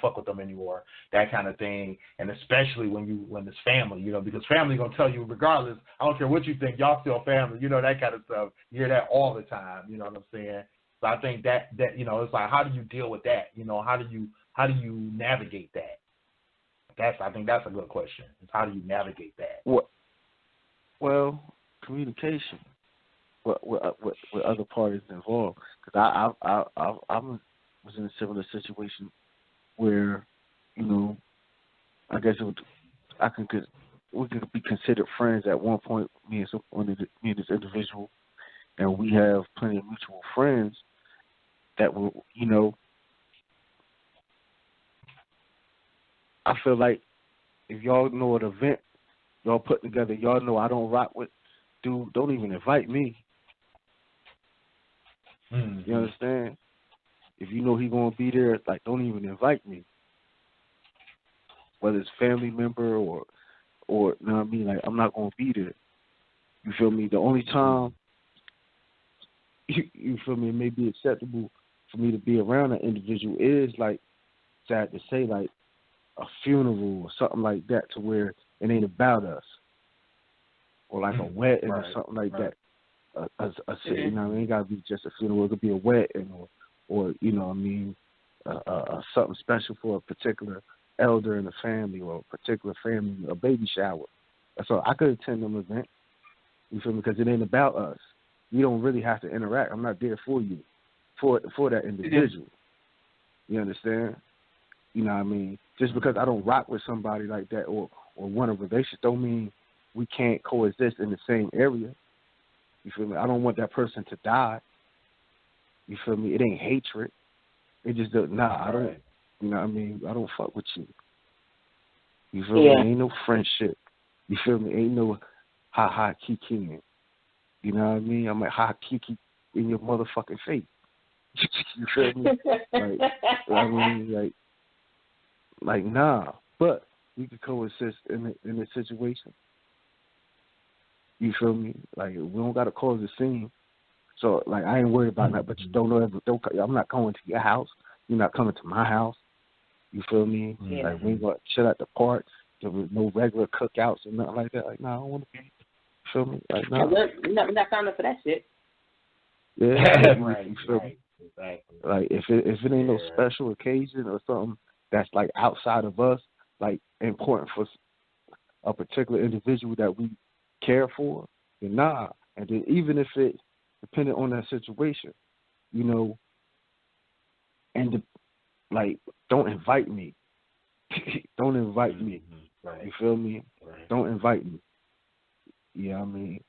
fuck with them anymore, that kind of thing. And especially when it's family, you know, because family gonna tell you regardless. I don't care what you think, y'all still family. You know, that kind of stuff. You hear that all the time. You know what I'm saying? So I think that you know, it's like, how do you deal with that? You know, how do you navigate that? I think that's a good question. Is how do you navigate that? Well, communication with other parties involved. Because I was in a similar situation where, you know, I guess we could be considered friends at one point. Me and this individual, and we have plenty of mutual friends that will, you know. I feel like if y'all know an event y'all put together, y'all know I don't rock with. Dude, don't even invite me. Mm-hmm. You understand? If you know he gonna be there, like, don't even invite me. Whether it's family member or you know what I mean, like, I'm not gonna be there. You feel me? The only time you feel me, it may be acceptable for me to be around an individual is, like, sad to say, like a funeral or something like that, to where it ain't about us. Or like a wedding or something like that. You know, it ain't gotta be just a funeral. It could be a wedding or you know what I mean, something special for a particular elder in the family or a particular family, a baby shower. So I could attend them event. You feel me? Because it ain't about us. We don't really have to interact. I'm not there for you, for that individual. You understand? You know what I mean? Just because I don't rock with somebody like that or want a relationship don't mean we can't coexist in the same area. You feel me? I don't want that person to die. You feel me? It ain't hatred. It just I don't. You know what I mean? I don't fuck with you. You feel me? Ain't no friendship. You feel me? Ain't no ha kiki. You know what I mean? I'm like ha kiki in your motherfucking face. You feel me? Like, I mean, like nah. But we could coexist in this situation. You feel me? Like, we don't gotta cause a scene. So, like, I ain't worried about that. But you don't know. I'm not going to your house. You're not coming to my house. You feel me? Yeah. Like, we ain't gonna chill at the park. There was no regular cookouts or nothing like that. Like, nah, I don't want to be. You feel me? Like, nah. We're not signed up for that shit. Yeah, right. You feel me? Exactly. Like, if it ain't no special occasion or something that's like outside of us, like important for a particular individual that we care for, then nah. And then even if it depending on that situation, you know, and like, don't invite me. Don't invite me. Right. You feel me? Right. Don't invite me. Yeah, I mean,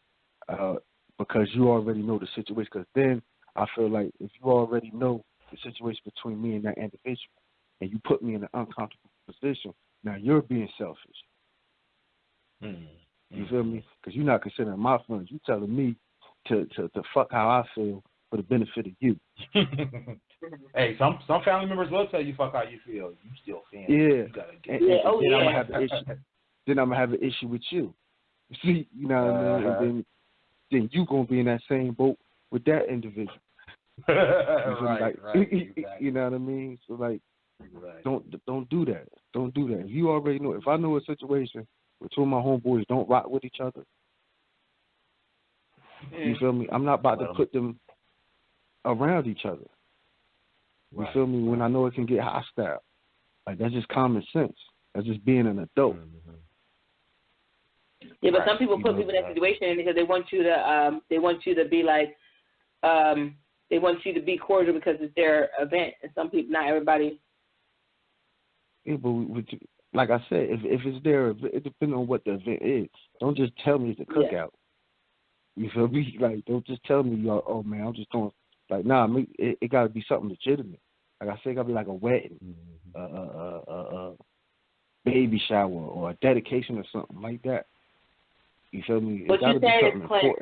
because you already know the situation. Because then I feel like if you already know the situation between me and that individual, and you put me in an uncomfortable position, now you're being selfish. You feel me? Because you're not considering my feelings. You're telling me to fuck how I feel for the benefit of you. Hey, some family members will tell you fuck how you feel. You still family. Yeah. You gotta get and then I'm gonna have the issue. then I'm gonna have an issue with you. See, you know what I mean? And then you gonna be in that same boat with that individual. Right. Exactly. You know what I mean? So like, don't do that. Don't do that. If you already know, if I know a situation where two of my homeboys don't rock with each other, you feel me? I'm not about to put them around each other. You feel me? When I know it can get hostile, like that's just common sense. That's just being an adult. Yeah, but some people put people in that situation because they want you to be like, they want you to be cordial because it's their event, and some people, not everybody. Yeah, but like I said, if it's their event, it depends on what the event is. Don't just tell me it's a cookout. You feel me? Like, don't just tell me, oh man, I'm just going. Like, nah, it got to be something legitimate. Like I said, it got to be like a wedding, baby shower, or a dedication or something like that. You feel me? What you're saying is, Clint,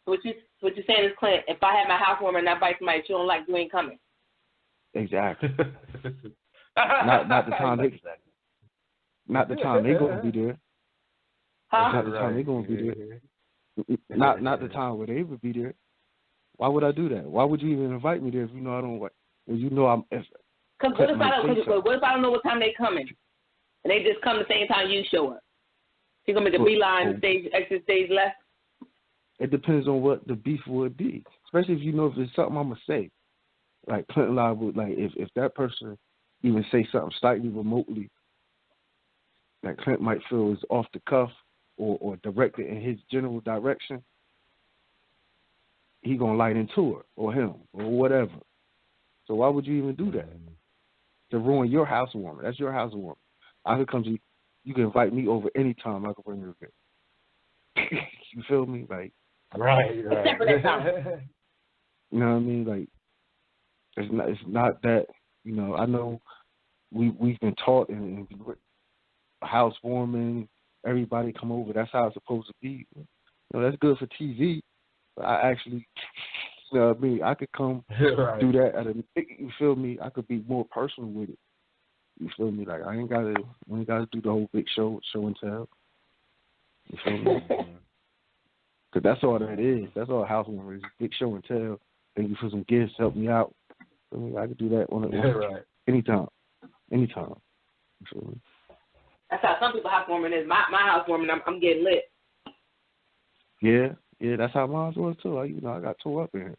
what you're saying is, Clint, if I have my housewarming and I invite somebody you don't like, you ain't coming. Exactly. not the time they. Not the time they gonna be there. Huh? Not the time they gonna be there. Not the time where they would be there. Why would I do that? Why would you even invite me there if you know I don't like? Well, you know I'm. Because what if I don't know what time they coming, and they just come the same time you show up? You gonna make a beeline, exit stage left? It depends on what the beef would be, especially if you know if it's something I'm gonna say. Like Clinton Live would, like if that person even say something slightly remotely, that Clint might feel is off the cuff or directed in his general direction, he gonna light into her or him or whatever. So why would you even do that? To ruin your housewarming. That's your housewarming. I could come to you. You can invite me over anytime. I can bring you a You feel me? Like right. You know what I mean? Like it's not that. You know, I know we've been taught in housewarming. Everybody come over. That's how it's supposed to be. You know, that's good for TV. But I actually, you know what I mean? I could come do that you feel me? I could be more personal with it. You feel me? Like we ain't gotta do the whole big show and tell. You feel me? Because that's all that is. That's all housewarming is. Big show and tell. Thank you for some gifts. Help me out. I mean, I could do that anytime. You feel me? That's how some people housewarming is. My housewarming, I'm getting lit. Yeah, that's how mine was too. I got tore up in here.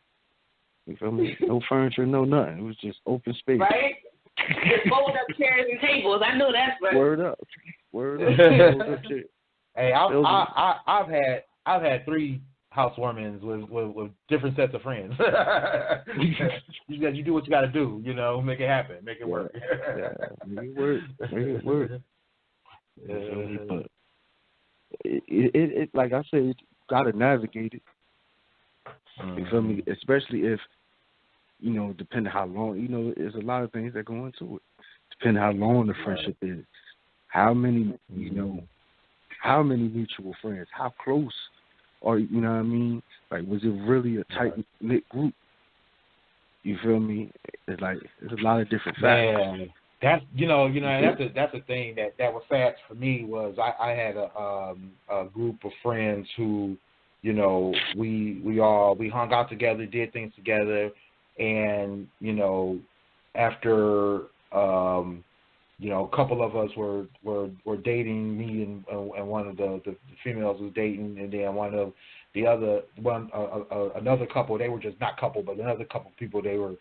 You feel me? No furniture, no nothing. It was just open space. Right? Just fold up chairs and tables. I know that's right. Word up. Hey, I've had 3 housewarmings with different sets of friends. You do what you got to do. You know, make it happen, make it work. Make it work. But it like I said, you got to navigate it. You feel me? Especially if, you know, depending how long, you know, there's a lot of things that go into it. Depending how long the friendship is, how many, you know, how many mutual friends, how close are, you know what I mean? Like, was it really a tight-knit group? You feel me? It's like, there's a lot of different factors. Man, that's, that's the thing that was sad for me was I had a group of friends who, you know, we hung out together, did things together, and, you know, after, you know, a couple of us were dating, me and one of the females was dating, and then another couple, they were just not couple, but another couple people, they were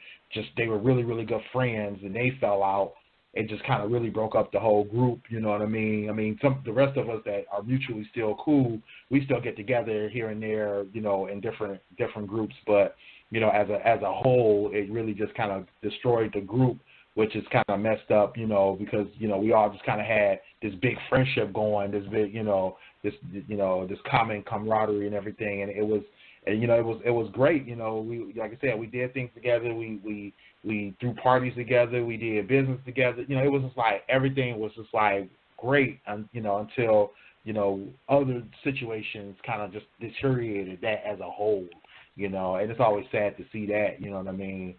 really, really good friends, and they fell out. It just kind of really broke up the whole group, you know what I mean? I mean, the rest of us that are mutually still cool, we still get together here and there, you know, in different groups, but, you know, as a whole, it really just kind of destroyed the group, which is kind of messed up, you know, because, you know, we all just kind of had this big friendship going, this big, this common camaraderie and everything, and it was great, you know. We, like I said, we did things together, we threw parties together, we did business together, you know. It was just like everything was just like great, you know, until, you know, other situations kind of just deteriorated that as a whole, you know, and it's always sad to see that, you know what I mean.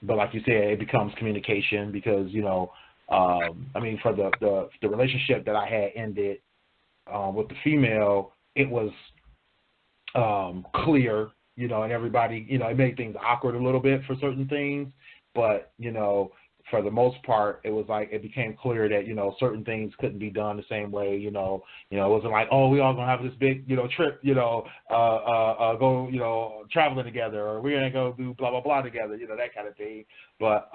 But like you said, it becomes communication because, you know, I mean, for the relationship that I had ended with the female, it was clear, you know, and everybody, you know, it made things awkward a little bit for certain things, but, you know, for the most part, it was like it became clear that, you know, certain things couldn't be done the same way, you know, it wasn't like, oh, we all gonna have this big, you know, trip, you know, go, you know, traveling together, or we're gonna go do blah blah blah together, you know, that kind of thing. But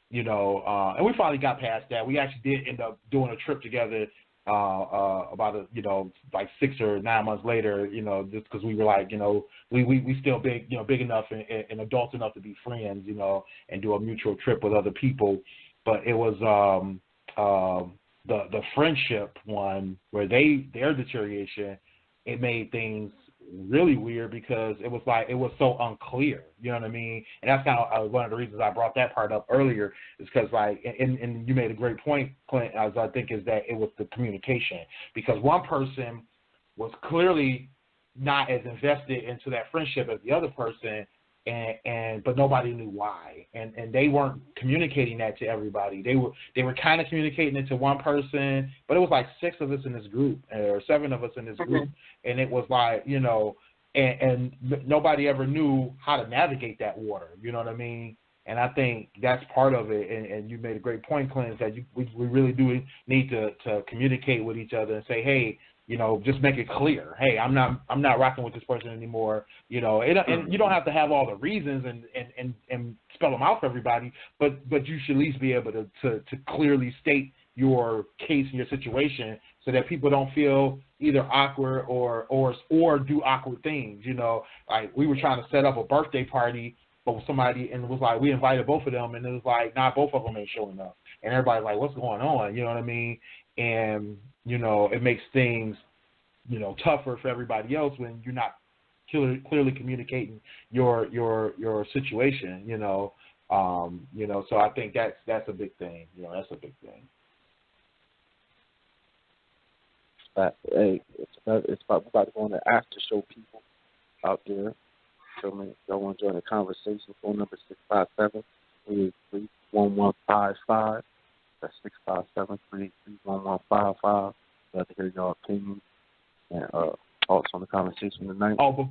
you know, and we finally got past that. We actually did end up doing a trip together about you know, like 6 or 9 months later, you know, just because we were like, you know, we still big, you know, big enough and adults enough to be friends, you know, and do a mutual trip with other people. But it was the friendship one where their deterioration, it made things really weird because it was like, it was so unclear, you know what I mean? And that's kind of one of the reasons I brought that part up earlier, is because like, and you made a great point, Clint, as I think, is that it was the communication, because one person was clearly not as invested into that friendship as the other person, but nobody knew why, and they weren't communicating that to everybody. They were kind of communicating it to one person, but it was like 6 of us in this group, or 7 of us in this group, and it was like, you know, and nobody ever knew how to navigate that water. You know what I mean? And I think that's part of it. And you made a great point, Clint, that we really do need to communicate with each other and say, hey, you know, just make it clear. Hey, I'm not rocking with this person anymore. You know, and you don't have to have all the reasons and spell them out for everybody, but you should at least be able to clearly state your case and your situation so that people don't feel either awkward or do awkward things. You know, like we were trying to set up a birthday party for somebody, and it was like we invited both of them, and it was like, nah, both of them ain't showing up, and everybody's like, what's going on? You know what I mean? And you know, it makes things, you know, tougher for everybody else when you're not clearly communicating your situation. You know, so I think that's a big thing. You know, that's a big thing. Hey, it's about to go on the after show, people out there. So, man, y'all want to join the conversation? Phone number 657-383-1155. That's 657-383-1155. Glad to hear y'all opinions and thoughts on the conversation tonight. Oh,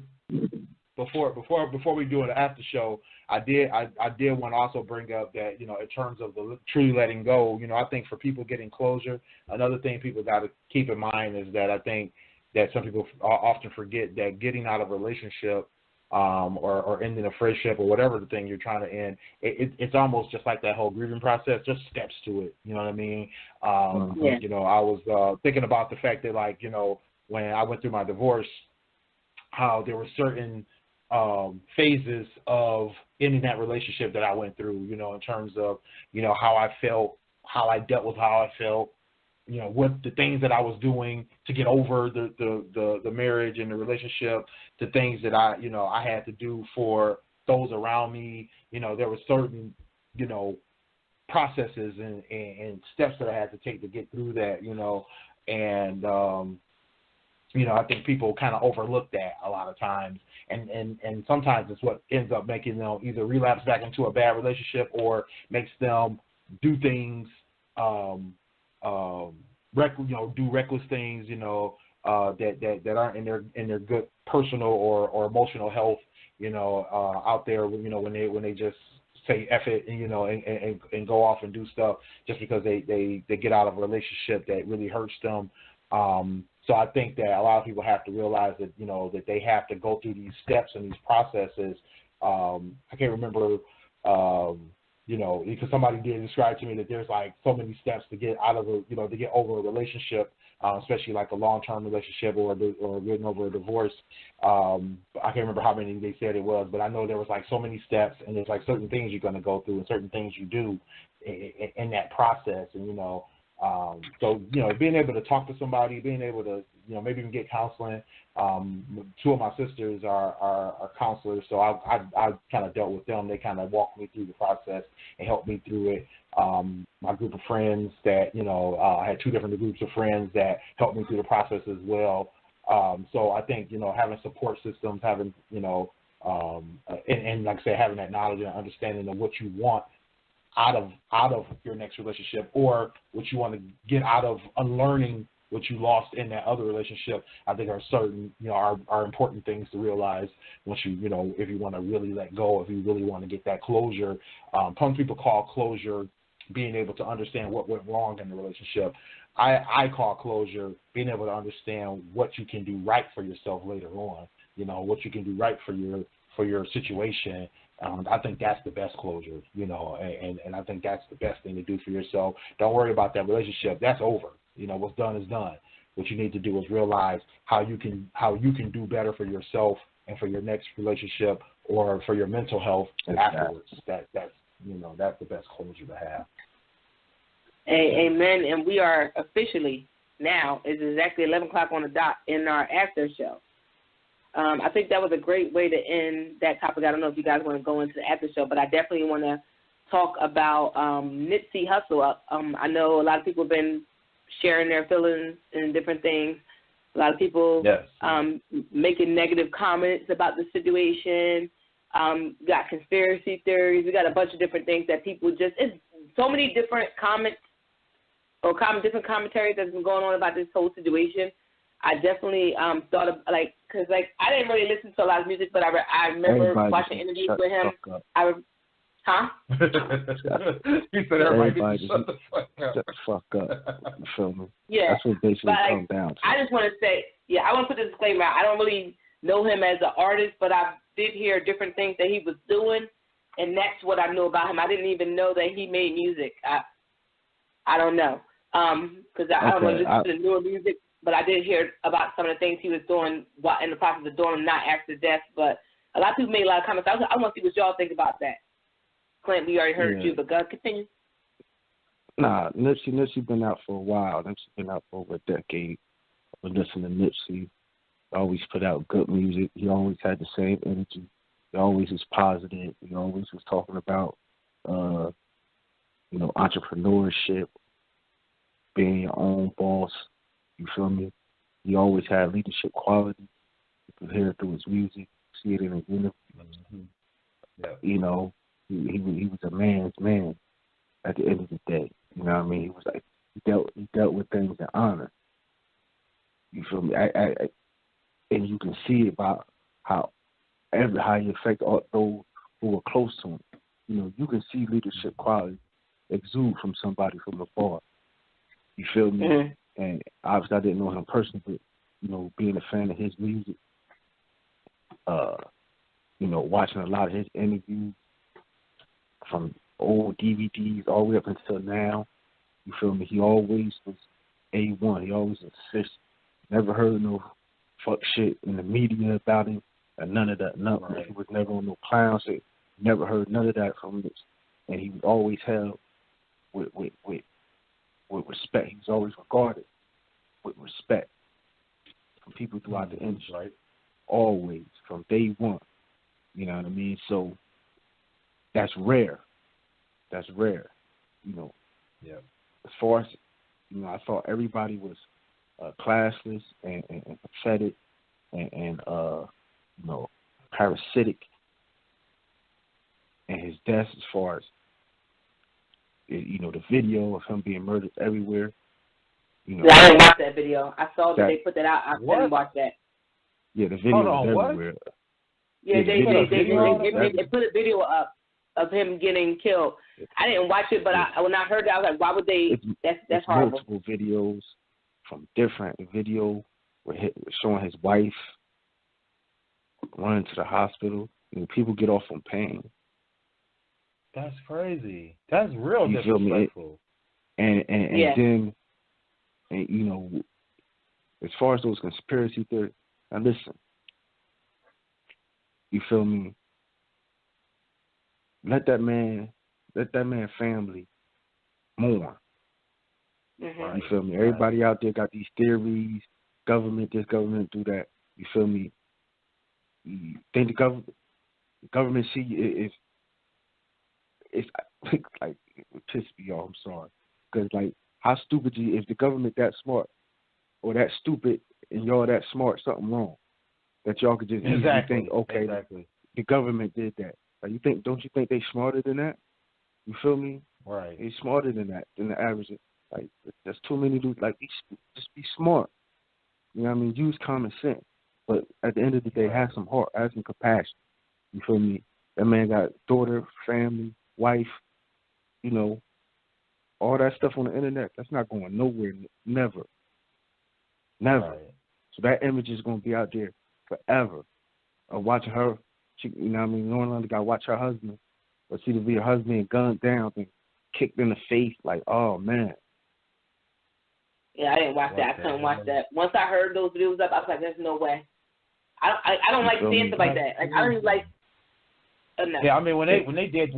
before we do an after show, I did want to also bring up that, you know, in terms of the truly letting go, you know, I think for people getting closure, another thing people got to keep in mind is that I think that some people often forget that getting out of a relationship or ending a friendship or whatever the thing you're trying to end, it's almost just like that whole grieving process, just steps to it. You know what I mean? You know, I was thinking about the fact that, like, you know, when I went through my divorce, how there were certain phases of ending that relationship that I went through, you know, in terms of, you know, how I felt, how I dealt with how I felt, you know, what the things that I was doing to get over the marriage and the relationship, the things that I had to do for those around me. You know, there were certain, you know, processes and steps that I had to take to get through that, you know, and, you know, I think people kind of overlook that a lot of times. And sometimes it's what ends up making them either relapse back into a bad relationship or makes them do things, do reckless things, you know, that aren't in their good personal or emotional health, you know, out there, you know, when they just say F it, and, you know, and go off and do stuff just because they get out of a relationship that really hurts them. So I think that a lot of people have to realize that, you know, that they have to go through these steps and these processes. I can't remember, you know, because somebody did describe to me that there's like so many steps to get out of to get over a relationship, especially like a long-term relationship or getting over a divorce. I can't remember how many they said it was, but I know there was like so many steps, and there's like certain things you're going to go through and certain things you do in that process, and, you know, so, you know, being able to talk to somebody, being able to, you know, maybe even get counseling. 2 of my sisters are counselors, so I kind of dealt with them. They kind of walked me through the process and helped me through it. My group of friends that, you know, I had 2 different groups of friends that helped me through the process as well. So I think, you know, having support systems, having, you know, and like I said, having that knowledge and understanding of what you want out of your next relationship, or what you want to get out of unlearning what you lost in that other relationship, I think are certain, are important things to realize once if you want to really let go, if you really want to get that closure. Some people call closure being able to understand what went wrong in the relationship. I call closure being able to understand what you can do right for yourself later on, what you can do right for your situation. I think that's the best closure, and I think that's the best thing to do for yourself. Don't worry about that relationship. That's over. What's done is done. What you need to do is realize how you can do better for yourself and for your next relationship or for your mental health afterwards. That's the best closure to have. Amen. And we are officially now, it's exactly 11 o'clock on the dot in our after show. I think that was a great way to end that topic. I don't know if you guys want to go into the after show, but I definitely want to talk about Nipsey Hussle. I know a lot of people have been sharing their feelings and different things. A lot of people making negative comments about the situation. Got conspiracy theories. We got a bunch of different things that people it's so many different comments or different commentaries that's been going on about this whole situation. I definitely thought of, because I didn't really listen to a lot of music, but I remember watching interviews with him. He said everybody shut the fuck up. You feel me? Yeah. That's what basically comes down to. I just want to say, I want to put this disclaimer out. I don't really know him as an artist, but I did hear different things that he was doing, and that's what I knew about him. I didn't even know that he made music. I don't know, because I don't really listen to newer music, but I did hear about some of the things he was doing in the process of doing, not after death. But a lot of people made a lot of comments. I want to see what y'all think about that. Clint, we already heard you, but go continue. Nah, Nipsey been out for a while. Nipsey been out for over a decade. I've been listening to Nipsey. Always put out good music. He always had the same energy. He always was positive. He always was talking about, entrepreneurship, being your own boss. You feel me? He always had leadership quality. You can hear it through his music, see it in his interviews. Mm-hmm. He was a man's man at the end of the day. You know what I mean? He was he dealt with things in honor. You feel me? And you can see about how he affected all those who were close to him. You can see leadership quality exude from somebody from afar. You feel me? Mm-hmm. And obviously I didn't know him personally, but being a fan of his music, watching a lot of his interviews from old DVDs all the way up until now. You feel me? He always was A1. He always was assist. Never heard no fuck shit in the media about him or none of that. Nothing. Right. He was never on no clown shit. Never heard none of that from him. And he was always held with respect. He was always regarded with respect from people throughout the industry. Right? Always, from day one. You know what I mean? So that's rare. That's rare. Yeah. As far as I thought everybody was classless and pathetic and parasitic. And his death, as far as the video of him being murdered everywhere. I didn't watch that video. I saw that they put that out. I didn't watch that. Yeah, the video was everywhere. What? Yeah, they put a video up of him getting killed. I didn't watch it, but when I heard that, I was like, why would they? That's horrible. Multiple videos from different showing his wife running to the hospital. People get off on pain. That's crazy. That's real disrespectful. And then, as far as those conspiracy theories, now listen. You feel me? Let that man family mourn. Mm-hmm. You feel me? Everybody out there got these theories, government this, government do that. You feel me? You think the government see if it's like it pisses me off. I'm sorry, because how stupid if the government that smart or that stupid and y'all that smart, something wrong that y'all could just easily think, okay, the government did that. Don't you think they smarter than that? You feel me? Right. He's smarter than that, than the average. Like, there's too many dudes. Like, just be smart. You know what I mean? Use common sense. But at the end of the day, have some heart, have some compassion. You feel me? That man got daughter, family, wife, you know, all that stuff on the internet. That's not going nowhere. Never. Never. Right. So that image is going to be out there forever. Of watching her, you know what I mean? No one got to watch her husband. But see to be her husband gunned down and kicked in the face. Like, oh, man. Yeah, I didn't watch that. I couldn't watch that. Once I heard those videos up, I was like, there's no way. I don't like seeing stuff like that. Like, I don't even like. No. Yeah, I mean when they did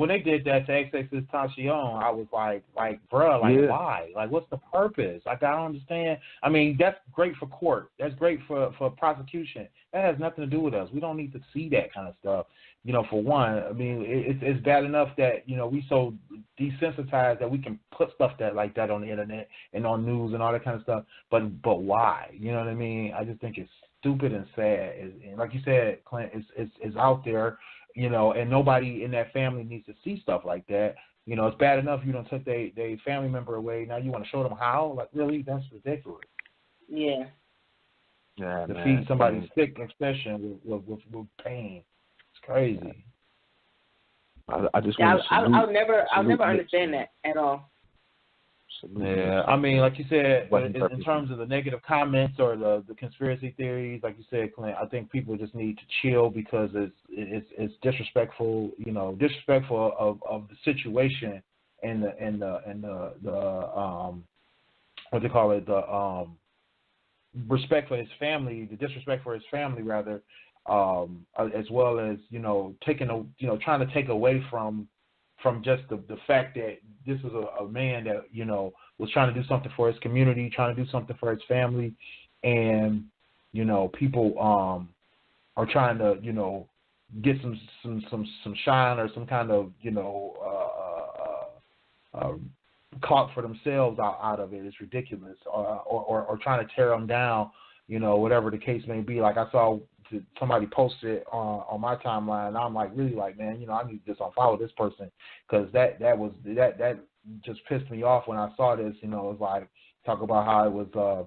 that to XXXTentacion, I was like, bruh, why? Like, what's the purpose? Like, I don't understand. I mean, that's great for court. That's great for prosecution. That has nothing to do with us. We don't need to see that kind of stuff. You know, for one, I mean, it's bad enough that, you know, we so desensitized that we can put stuff like that on the internet and on news and all that kind of stuff. But why? You know what I mean? I just think it's stupid and sad. And like you said, Clint, it's out there. You know, and nobody in that family needs to see stuff like that. You know, it's bad enough you don't took their family member away. Now you want to show them how? Like, really? That's ridiculous. Yeah. Yeah, to man. feed somebody's sick expression with pain. It's crazy. I just yeah, want I'll never understand that at all. Yeah, I mean, like you said, in terms of the negative comments or the conspiracy theories, like you said, Clint, I think people just need to chill because it's disrespectful, you know, disrespectful of the situation and the what they call it, the respect for his family, the disrespect for his family rather, as well as, you know, trying to take away from just the fact that this is a man that, you know, was trying to do something for his community, trying to do something for his family, and, you know, people are trying to, you know, get some shine or some kind of, you know, clout for themselves out of it. It's ridiculous. Or trying to tear them down, you know, whatever the case may be. Like I saw somebody posted on my timeline, and I'm like, really, like, man, you know, I need to just unfollow this person because that just pissed me off when I saw this. You know, it was like, talk about how it was,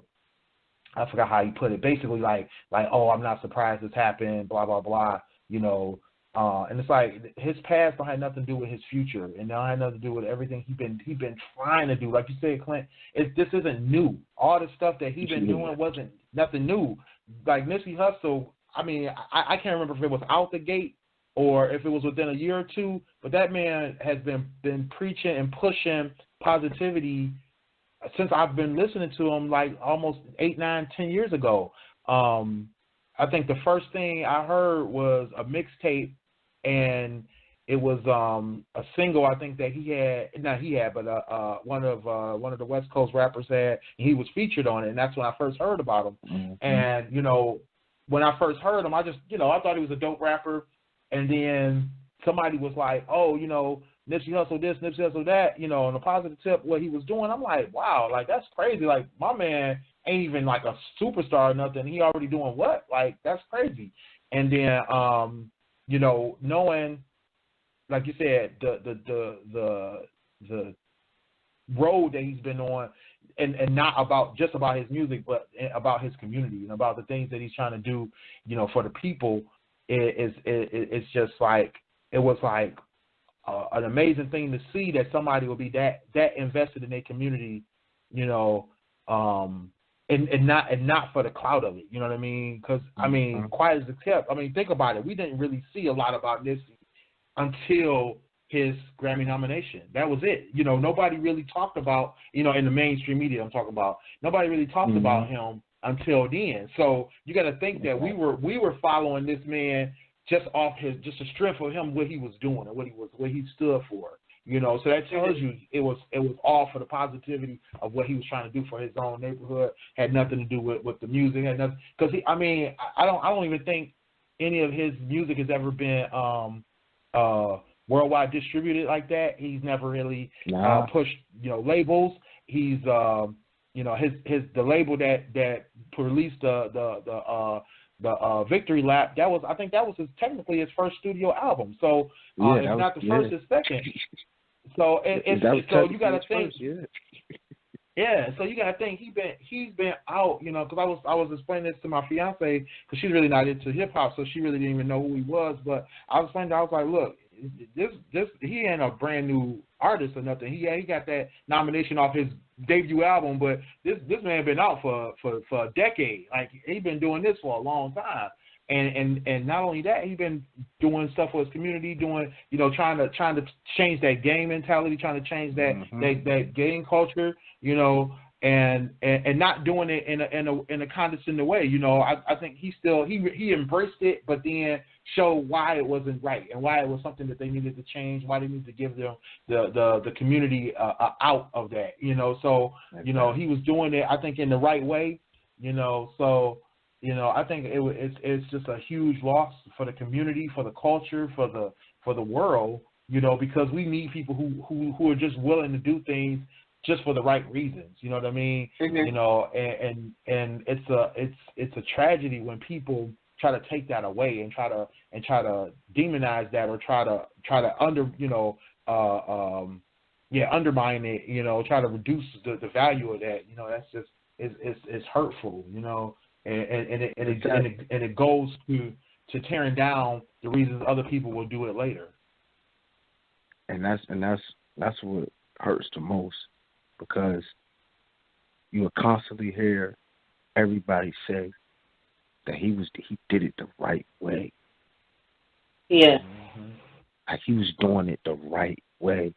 I forgot how he put it. Basically, like, oh, I'm not surprised this happened, blah blah blah. You know, and it's like his past don't have nothing to do with his future, and now had nothing to do with everything he been trying to do. Like you said, Clint, this isn't new. All the stuff that he been doing wasn't nothing new. Like Nipsey Hussle, I mean, I can't remember if it was out the gate or if it was within a year or two, but that man has been preaching and pushing positivity since I've been listening to him, like almost 8, 9, 10 years ago. I think the first thing I heard was a mixtape, and it was a single I think that one of the West Coast rappers had. He was featured on it, and that's when I first heard about him. Mm-hmm. And, you know, when I first heard him, I just, you know, I thought he was a dope rapper. And then somebody was like, oh, you know, Nipsey Hussle this, Nipsey Hussle that, you know, on a positive tip, what he was doing. I'm like, wow, like, that's crazy. Like, my man ain't even like a superstar or nothing. He already doing what? Like, that's crazy. And then, you know, knowing, like you said, the road that he's been on, and not just about his music, but about his community and about the things that he's trying to do, you know, for the people. It's just like, it was like an amazing thing to see that somebody will be that invested in their community, you know, and not for the clout of it, you know what I mean? Because I mean, quiet as it kept. I mean, think about it. We didn't really see a lot about Nipsey until his Grammy nomination. That was it. You know, nobody really talked about, you know, in the mainstream media I'm talking about, nobody really talked about him until then. So you got to think that we were following this man just off just the strength of him, what he was doing and what he stood for. You know, so that tells you it was all for the positivity of what he was trying to do for his own neighborhood. Had nothing to do with the music. Had nothing, because I don't even think any of his music has ever been worldwide distributed like that. He's never really pushed, you know, labels. He's you know, the label that released the Victory Lap, I think that was technically his first studio album. So if not the first, his second. So so you got to think. Yeah, so you got to think he's been out, you know, because I was explaining this to my fiance because she's really not into hip hop, so she really didn't even know who he was. But I was explaining, I was like, look, this he ain't a brand new artist or nothing. He got that nomination off his debut album, but this man been out for a decade. Like he been doing this for a long time. And not only that, he's been doing stuff for his community, doing, you know, trying to change that gang mentality, trying to change that that gang culture, you know, and not doing it in a condescending way. You know, I think he embraced it, but then showed why it wasn't right and why it was something that they needed to change, why they needed to give them the community out of that. You know, so you know he was doing it, I think, in the right way. You know, so. You know, I think it's just a huge loss for the community, for the culture, for the world. You know, because we need people who are just willing to do things just for the right reasons. You know what I mean? Mm-hmm. You know, and it's a tragedy when people try to take that away and try to demonize that or try to undermine it. You know, try to reduce the value of that. You know, that's just it's hurtful. You know. And it goes to tearing down the reasons other people will do it later. And that's what hurts the most, because you will constantly hear everybody say that he did it the right way. Yeah. Like he was doing it the right way.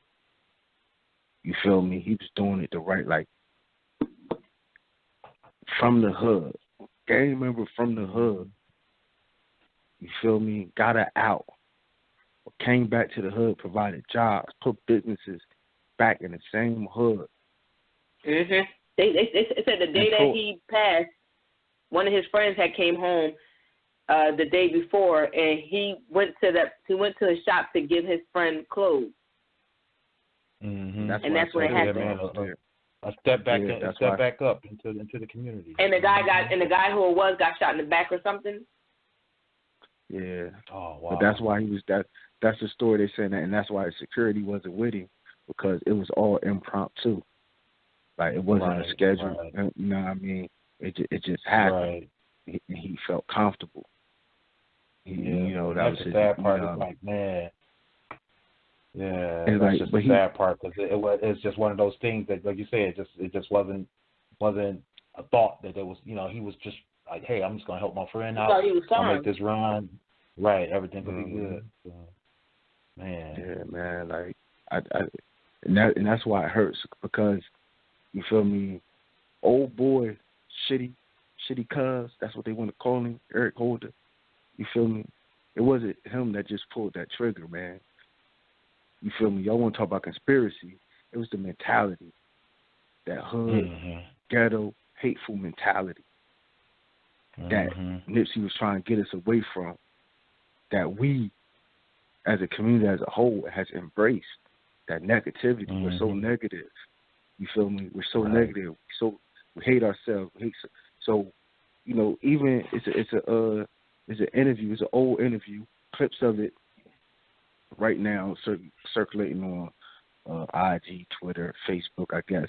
You feel me? He was doing it the right, like from the hood. Gang member from the hood, you feel me, got her out, came back to the hood, provided jobs, put businesses back in the same hood. Mm-hmm. They said the day that he passed, one of his friends had came home the day before, and he went to the shop to give his friend clothes. Mm-hmm. That's what happened. A step back, back up into the community. And the guy who it was got shot in the back or something. Yeah. Oh wow. But that's why he was that. That's the story they're saying, and that's why security wasn't with him, because it was all impromptu. Like it wasn't a schedule. Right. You know what I mean? It just happened. Right. He felt comfortable. You know, that's the sad part. It's like, man. Yeah, that's like, just the sad part, because it's just one of those things that, like you said, it just wasn't a thought that there was. You know, he was just like, hey, I'm just gonna help my friend out. I'll make this run. Right, everything will be good. So, man. Yeah, man. Like and that's why it hurts, because you feel me, old boy, shitty cuz, that's what they want to call him, Eric Holder. You feel me? It wasn't him that just pulled that trigger, man. You feel me? Y'all want to talk about conspiracy. It was the mentality. That hood, ghetto, hateful mentality that Nipsey was trying to get us away from, that we, as a community as a whole, has embraced. That negativity. We're so negative. You feel me? We're so negative. We hate ourselves. So, you know, even it's an interview. It's an old interview. Clips of it right now circulating on IG, Twitter, Facebook, I guess.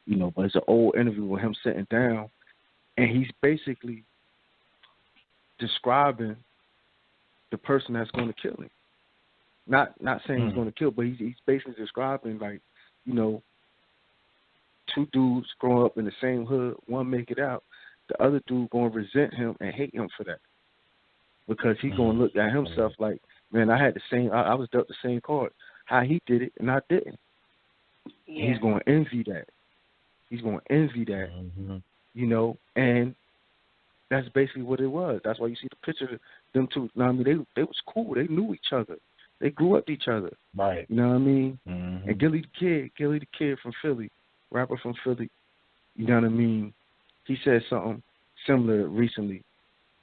You know, but it's an old interview with him sitting down, and he's basically describing the person that's going to kill him. Not saying he's going to kill, but he's basically describing, like, you know, two dudes growing up in the same hood, one make it out, the other dude going to resent him and hate him for that, because he's going to look at himself like, man, I had the same, I was dealt the same card. How he did it and I didn't. Yeah. He's going to envy that. You know, and that's basically what it was. That's why you see the picture of them two. You know what I mean? They was cool. They knew each other. They grew up with each other. Right. You know what I mean? And Gilly the Kid from Philly, rapper from Philly, you know what I mean? He said something similar recently.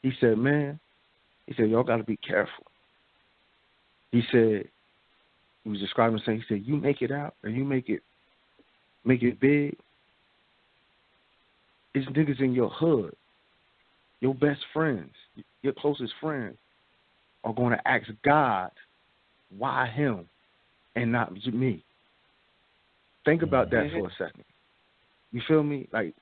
He said, man, y'all got to be careful. He said, he was describing something. He said, you make it out and you make it big, it's niggas in your hood, your best friends, your closest friends, are going to ask God, why him and not me? Think about that for a second. You feel me? Like,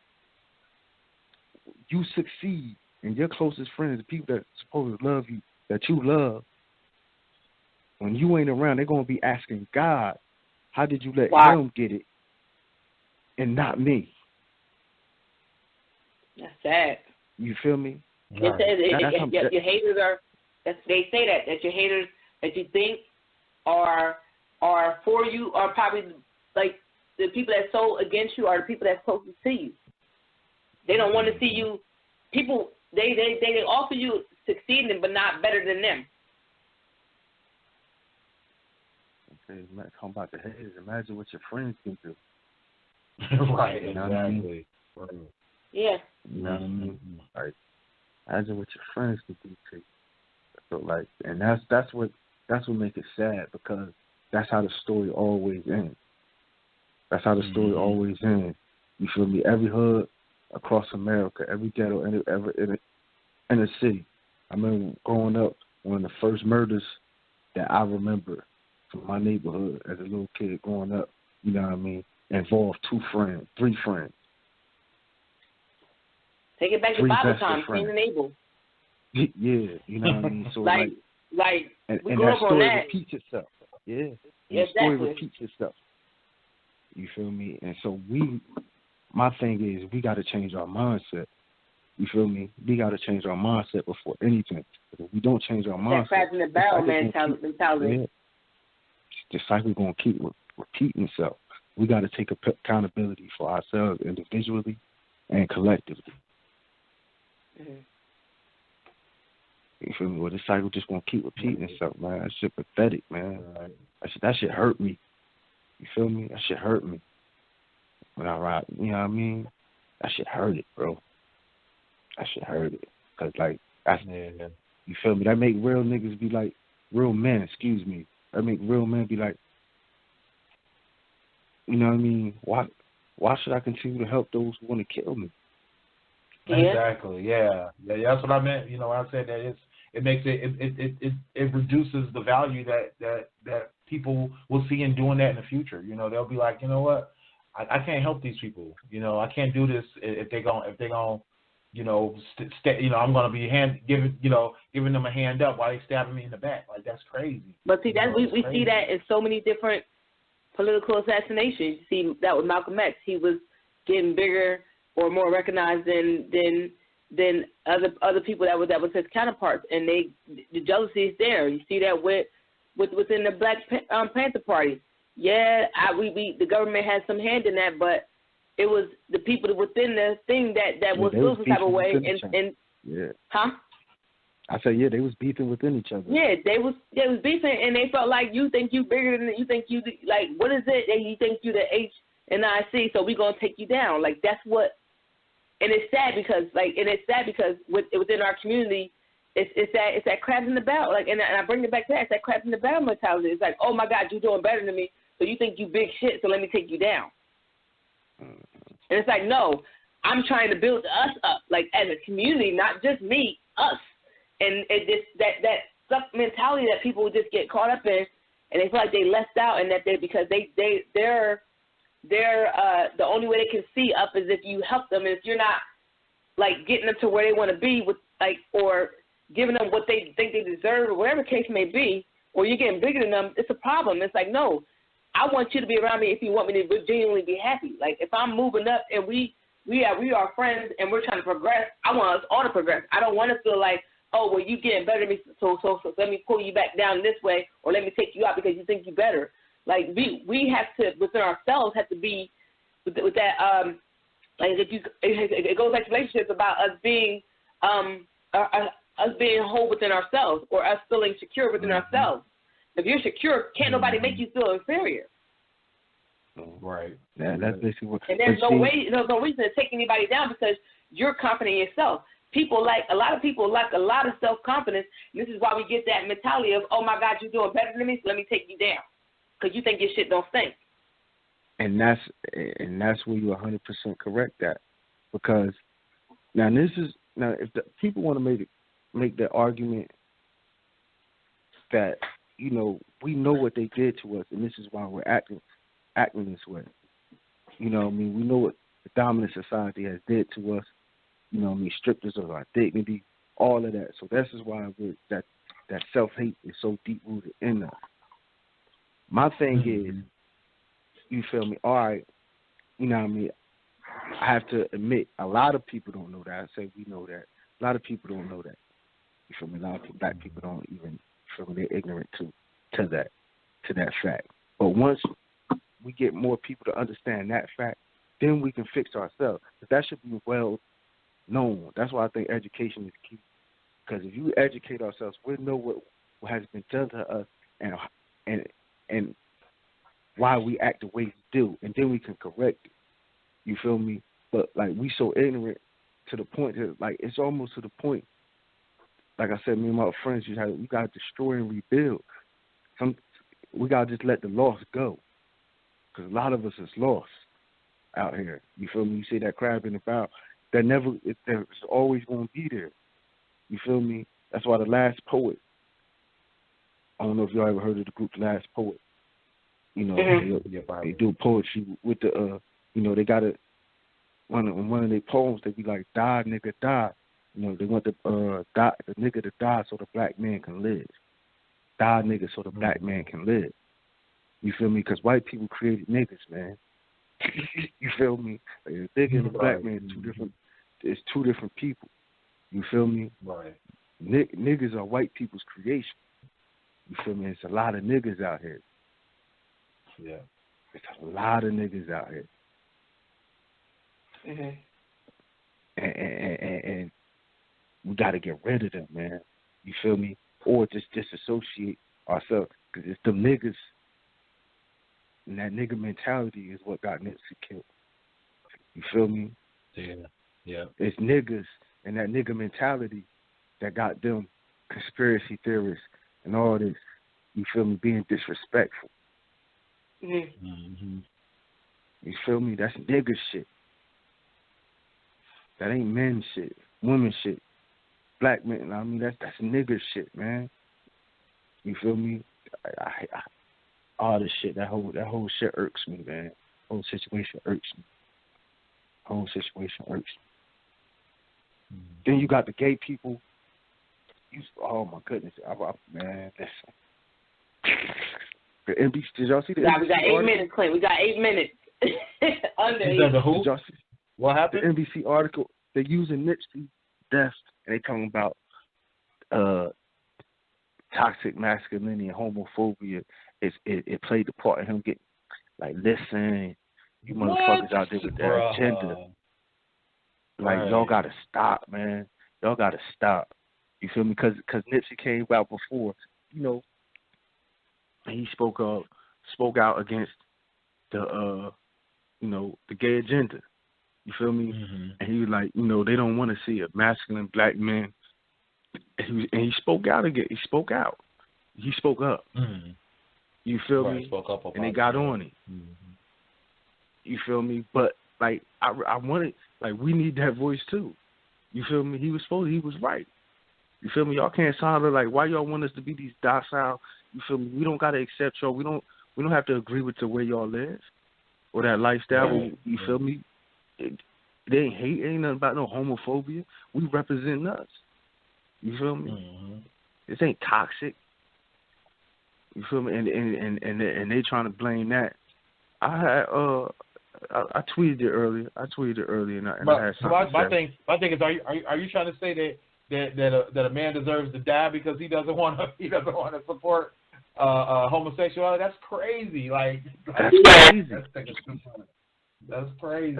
you succeed, and your closest friends, the people that supposed to love you, that you love, when you ain't around, they're going to be asking God, how did you let him get it and not me? That's sad. You feel me? Your haters are, they say that your haters that you think are for you are probably like the people that's so against you are the people that's closest to you. They don't want to see you. People, they offer you succeeding, but not better than them. Okay, talking about the haters. Imagine what your friends can do. Right, you know exactly. What I mean? Yeah. You know what I mean? Like, imagine what your friends can do to you. So, like, and that's what makes it sad, because that's how the story always ends. That's how the story always ends. You feel me? Every hood across America, every ghetto, in the city. I remember growing up, one of the first murders that I remember from my neighborhood as a little kid growing up, you know what I mean, involved 3 friends. Take it back to Bible time, Cain and Abel. Yeah, you know what I mean? So like and we grew that up on story that. repeats itself. Yeah. Yeah, the story repeats itself. You feel me? And so my thing is, we got to change our mindset. You feel me? We got to change our mindset before anything. If we don't change our mindset, that crabs in the barrel mentality. Yeah, the cycle going to keep repeating itself. We got to take accountability for ourselves individually and collectively. Mm-hmm. You feel me? Well, this cycle just going to keep repeating itself, man. That shit pathetic, man. That shit hurt me. You feel me? That shit hurt me. When I ride, you know what I mean? That shit hurt it, bro. That shit hurt it. Because, like, you feel me? That make real niggas be like, real men, excuse me. That make real men be like, you know what I mean? Why should I continue to help those who want to kill me? Yeah. Exactly. Yeah. That's what I meant. You know, I said that it makes it reduces the value that people will see in doing that in the future. You know, they'll be like, you know what, I can't help these people. You know, I can't do this if they gon' you know, I'm gonna be giving them a hand up while they stabbing me in the back. Like, that's crazy. But see, we see that in so many different political assassinations. You see that with Malcolm X. He was getting bigger or more recognized than other people that was his counterparts, and the jealousy is there. You see that within the Black Panther Party. Yeah, the government had some hand in that, but it was the people within the thing that was feeling some type of way. Huh? I said, yeah, they was beefing within each other. Yeah, they was beefing, and they felt like you think you bigger than you think you like. What is it? And you think you the H and I C, so we gonna take you down. Like, that's what. And it's sad because within our community, it's that crabs in the barrel. Like, and I bring it back to that. It's that crabs in the barrel mentality. It's like, oh my God, you're doing better than me, so you think you big shit, so let me take you down. And it's like, no, I'm trying to build us up, like, as a community, not just me, us. And that stuck mentality that people just get caught up in, and they feel like they left out, and that because they're the only way they can see up is if you help them. And if you're not, like, getting them to where they want to be with, like, or giving them what they think they deserve, or whatever the case may be, or you're getting bigger than them, it's a problem. It's like, no, I want you to be around me if you want me to genuinely be happy. Like, if I'm moving up and we are friends and we're trying to progress, I want us all to progress. I don't want to feel like, oh, well, you getting better than me, so let me pull you back down this way, or let me take you out because you think you better. Like, we have to, within ourselves, have to be with that. Like, it goes like relationships about us being whole within ourselves, or us feeling secure within ourselves. If you're secure, can't nobody make you feel inferior. Right. Yeah, that's basically what. And there's no reason to take anybody down because you're confident in yourself. A lot of people lack a lot of self-confidence. This is why we get that mentality of, oh my God, you're doing better than me, so let me take you down. Because you think your shit don't stink. And that's where you're 100% correct at. Because now if the people want to make the argument that, you know, we know what they did to us and this is why we're acting this way. You know what I mean? We know what the dominant society has did to us. You know what I mean? Stripped us of our dignity, all of that. So this is why that self-hate is so deep-rooted in us. My thing is, you feel me? All right, you know what I mean? I have to admit, a lot of people don't know that. I say we know that. A lot of people don't know that. You feel me? A lot of black people don't even, feel me? They're ignorant to that fact. But once we get more people to understand that fact, then we can fix ourselves. But that should be well known. That's why I think education is key. Because if you educate ourselves, we'll know what has been done to us and why we act the way we do, and then we can correct it. You feel me? But like we so ignorant to the point that like it's almost to the point. Like I said, me and my friends, we gotta destroy and rebuild. We gotta just let the lost go, because a lot of us is lost out here. You feel me? You see that crab in the barrel. There's always gonna be there. You feel me? That's why the Last Poet. I don't know if y'all ever heard of the group Last Poet. You know, they do poetry with the you know, they got one of their poems. They be like, "Die, nigga, die." You know, they want the nigga to die so the black man can live. Die, nigga, so the black man can live. You feel me? Because white people created niggas, man. You feel me? Like, the nigga and the black man is two different. It's two different people. You feel me? Right. Niggas are white people's creation. You feel me? It's a lot of niggas out here. Yeah. It's a lot of niggas out here. And we got to get rid of them, man. You feel me? Or just disassociate ourselves. Because it's the niggas, and that nigga mentality is what got Nipsey killed. You feel me? Yeah. It's niggas and that nigga mentality that got them conspiracy theorists and all this, you feel me, being disrespectful. Mm-hmm. You feel me? That's nigga shit. That ain't men shit, women shit, black men. I mean, that's nigga shit, man. You feel me? I all this shit, that whole shit irks me, man. Whole situation irks me. Then you got the gay people. Oh my goodness, man, listen. The NBC, did y'all see the NBC we got 8 minutes, Clint. We got 8 minutes. Under who? Did y'all see? What happened? The NBC article, they're using Nipsey's death, and they talking about toxic masculinity and homophobia. It played the part of him getting, like, listen, you motherfuckers out there with that agenda. Like, y'all got to stop, man. Y'all got to stop. You feel me? Because Nipsey came out before, you know, and he spoke out against the, you know, the gay agenda. You feel me? Mm-hmm. And he was like, you know, they don't want to see a masculine black man. And he spoke out again. He spoke out. He spoke up. Mm-hmm. You feel me? Spoke up and they got on it. Mm-hmm. You feel me? But like I wanted, like, we need that voice too. You feel me? He was right. You feel me? Y'all can't sound like, why y'all want us to be these docile? You feel me? We don't gotta accept y'all. We don't have to agree with the way y'all live or that lifestyle. Right. You feel me? It ain't hate. It ain't nothing about no homophobia. We represent us. You feel me? Mm-hmm. This ain't toxic. You feel me? And they trying to blame that. I tweeted it earlier. And I had something. My thing is, are you trying to say that a man deserves to die because he doesn't want to support homosexuality? That's crazy. That's crazy. That's crazy.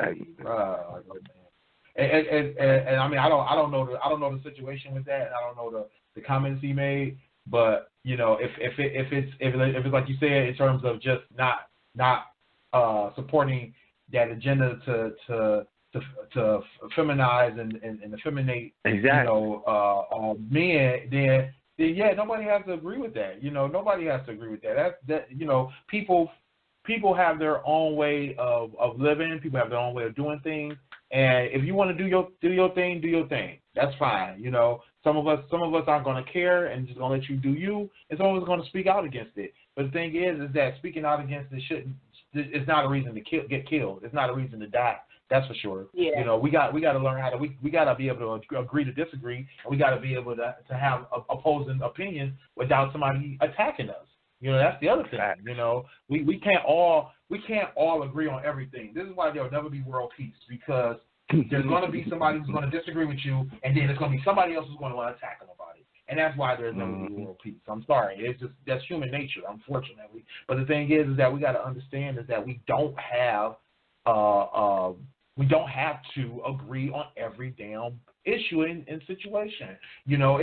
And I mean, I don't know the situation with that. I don't know the comments he made. But you know, if it's like you said, in terms of just not supporting that agenda to feminize and effeminate, exactly. You know, men, then yeah, nobody has to agree with that. You know, nobody has to agree with that. That you know, people have their own way of living. People have their own way of doing things. And if you want to do your thing, do your thing. That's fine. You know, some of us aren't going to care and just going to let you do you, and some of us are going to speak out against it. But the thing is that speaking out against it it's not a reason to get killed. It's not a reason to die. That's for sure. Yeah. You know, we got to learn how to we got to be able to agree to disagree, and we got to be able to have opposing opinions without somebody attacking us. You know, that's the other thing. You know, we can't all agree on everything. This is why there'll never be world peace, because there's going to be somebody who's going to disagree with you, and then there's going to be somebody else who's going to want to attack them about it. And that's why there's never be world peace. I'm sorry. It's just, that's human nature, unfortunately. But the thing is that we got to understand is that we don't have to agree on every damn issue and situation. You know,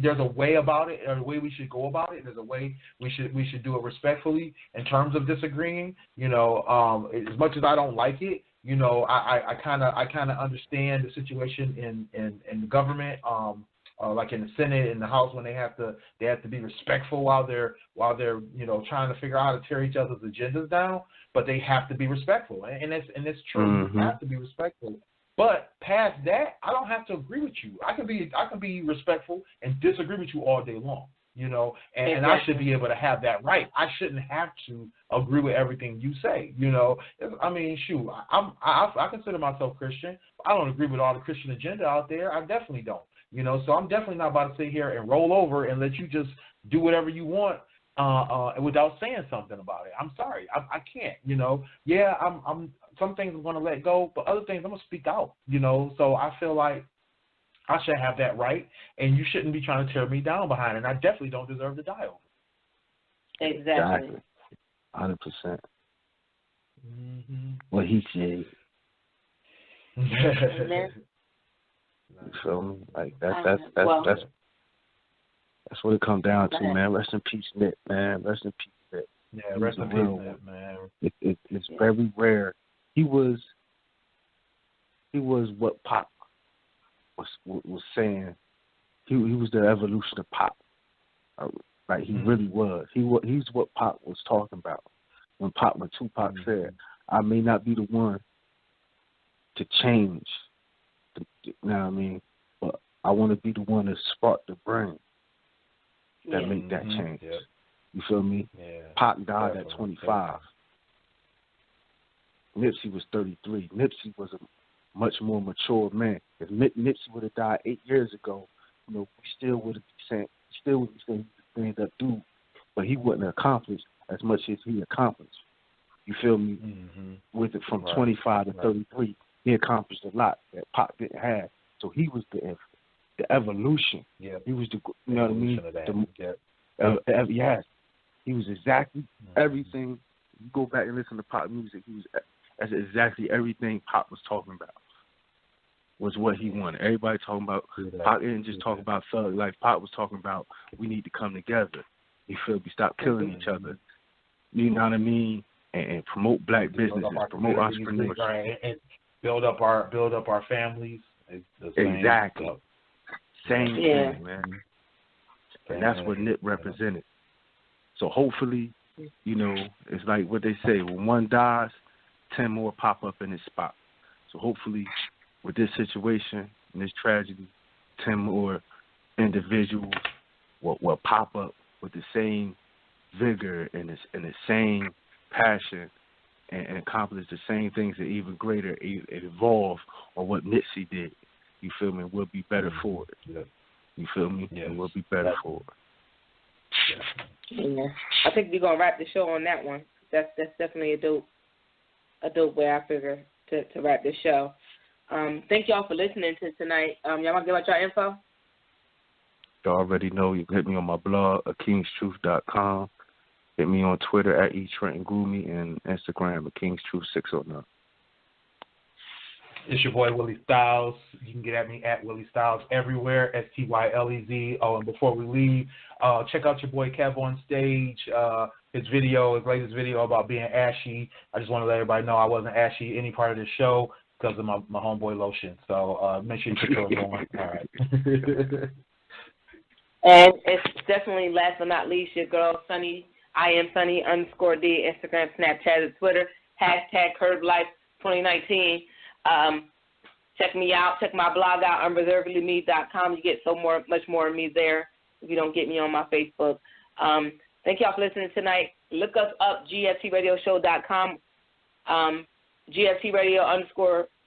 there's a way about it, or a way we should go about it. There's a way we should do it respectfully in terms of disagreeing. You know, as much as I don't like it, you know, I kind of understand the situation in the government, like in the Senate and the House, when they have to be respectful while they're you know, trying to figure out how to tear each other's agendas down. But they have to be respectful, and it's true. Mm-hmm. You have to be respectful. But past that, I don't have to agree with you. I can be respectful and disagree with you all day long. You know, and I should be able to have that right. I shouldn't have to agree with everything you say. You know, I mean, shoot, I consider myself Christian. I don't agree with all the Christian agenda out there. I definitely don't. You know, so I'm definitely not about to sit here and roll over and let you just do whatever you want without saying something about it. I'm sorry, I can't. You know, yeah, I'm some things I'm going to let go, but other things I'm going to speak out. You know, so I feel like I should have that right, and you shouldn't be trying to tear me down behind it. And I definitely don't deserve to die over it. Exactly. 100%. What he said. You feel me? Like that's what it comes down to, man. Rest in peace, Nick, man. Rest in peace, Nick. Yeah, rest in peace, Nick, man. It's very rare. He was what Pop was saying. He was the evolution of Pop. Like he really was. He's what Pop was talking about when Tupac said, "I may not be the one to change." You know what I mean? But I want to be the one to spark the brain that make that change. Yeah. You feel me? Yeah. Pac died at 25. Nipsey was 33. Nipsey was a much more mature man. If Nipsey would have died 8 years ago, you know, we still would be saying he's a stand-up dude, but he wouldn't have accomplished as much as he accomplished. You feel me? With it from 25 to 33. He accomplished a lot that Pop didn't have. So he was the evolution. Yeah. He was the, you know what I mean? Yes. He was exactly everything. You go back and listen to Pop music. That's exactly everything Pop was talking about. Was what he wanted. Everybody talking about. Pop didn't just talk about thug life. Pop was talking about we need to come together. You feel me? Stop killing each other. You know what I mean? And promote black businesses, promote entrepreneurship. And build up our families. Exactly. Same thing, man. And that's what Nip represented. So hopefully, you know, it's like what they say, when one dies, 10 more pop up in his spot. So hopefully, with this situation and this tragedy, 10 more individuals will pop up with the same vigor and the same passion and accomplish the same things and even greater, evolve on what Nipsey did. You feel me? We'll be better for it. Yeah. You feel me? Yeah. And we'll be better for it. Yeah. I think we're gonna wrap the show on that one. That's definitely a dope way I figure to wrap this show. Thank y'all for listening to tonight. Y'all wanna give out your info? You already know. You can hit me on my blog, akingstruth.com. Hit me on Twitter at eTrentonGroomy and Instagram @KingsTruth609. It's your boy Willie Styles. You can get at me at Willie Styles everywhere, STYLEZ. Oh, and before we leave, check out your boy Kev on stage. His latest video about being ashy. I just want to let everybody know I wasn't ashy any part of the show because of my homeboy lotion. So make sure you check those on. All right. And it's definitely last but not least, your girl Sunny. I am Sunny _D, Instagram, Snapchat, and Twitter. #CurbLife2019. Check me out. Check my blog out, unreservedlyme.com. You get much more of me there if you don't get me on my Facebook. Thank y'all for listening tonight. Look us up, gftradioshow.com, GFT Radio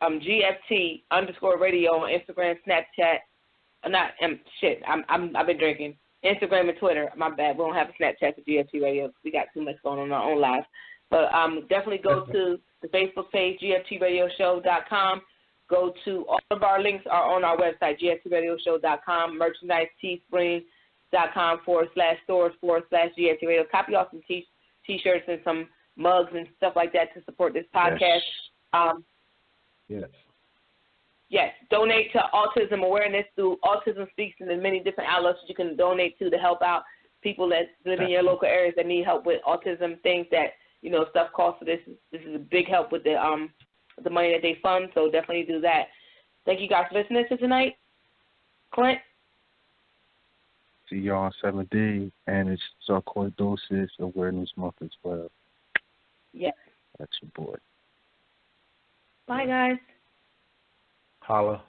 GFT _ radio on Instagram, Snapchat. I've been drinking. Instagram and Twitter. My bad. We don't have a Snapchat for GFT Radio. We got too much going on our own lives. But definitely go to the Facebook page, gftradioshow.com. Go to all of our links are on our website, gftradioshow.com. Merchandise, teespring.com/stores/GFT Radio. Copy off some t-shirts and some mugs and stuff like that to support this podcast. Yes. Donate to Autism Awareness through Autism Speaks and the many different outlets you can donate to help out people that live in your local areas that need help with autism, things that, stuff costs. So this is a big help with the money that they fund, so definitely do that. Thank you guys for listening to tonight. Clint? See y'all on 7D, and it's Sarcoidosis Awareness Month as well. Yes. That's your boy. Bye, guys. Holla.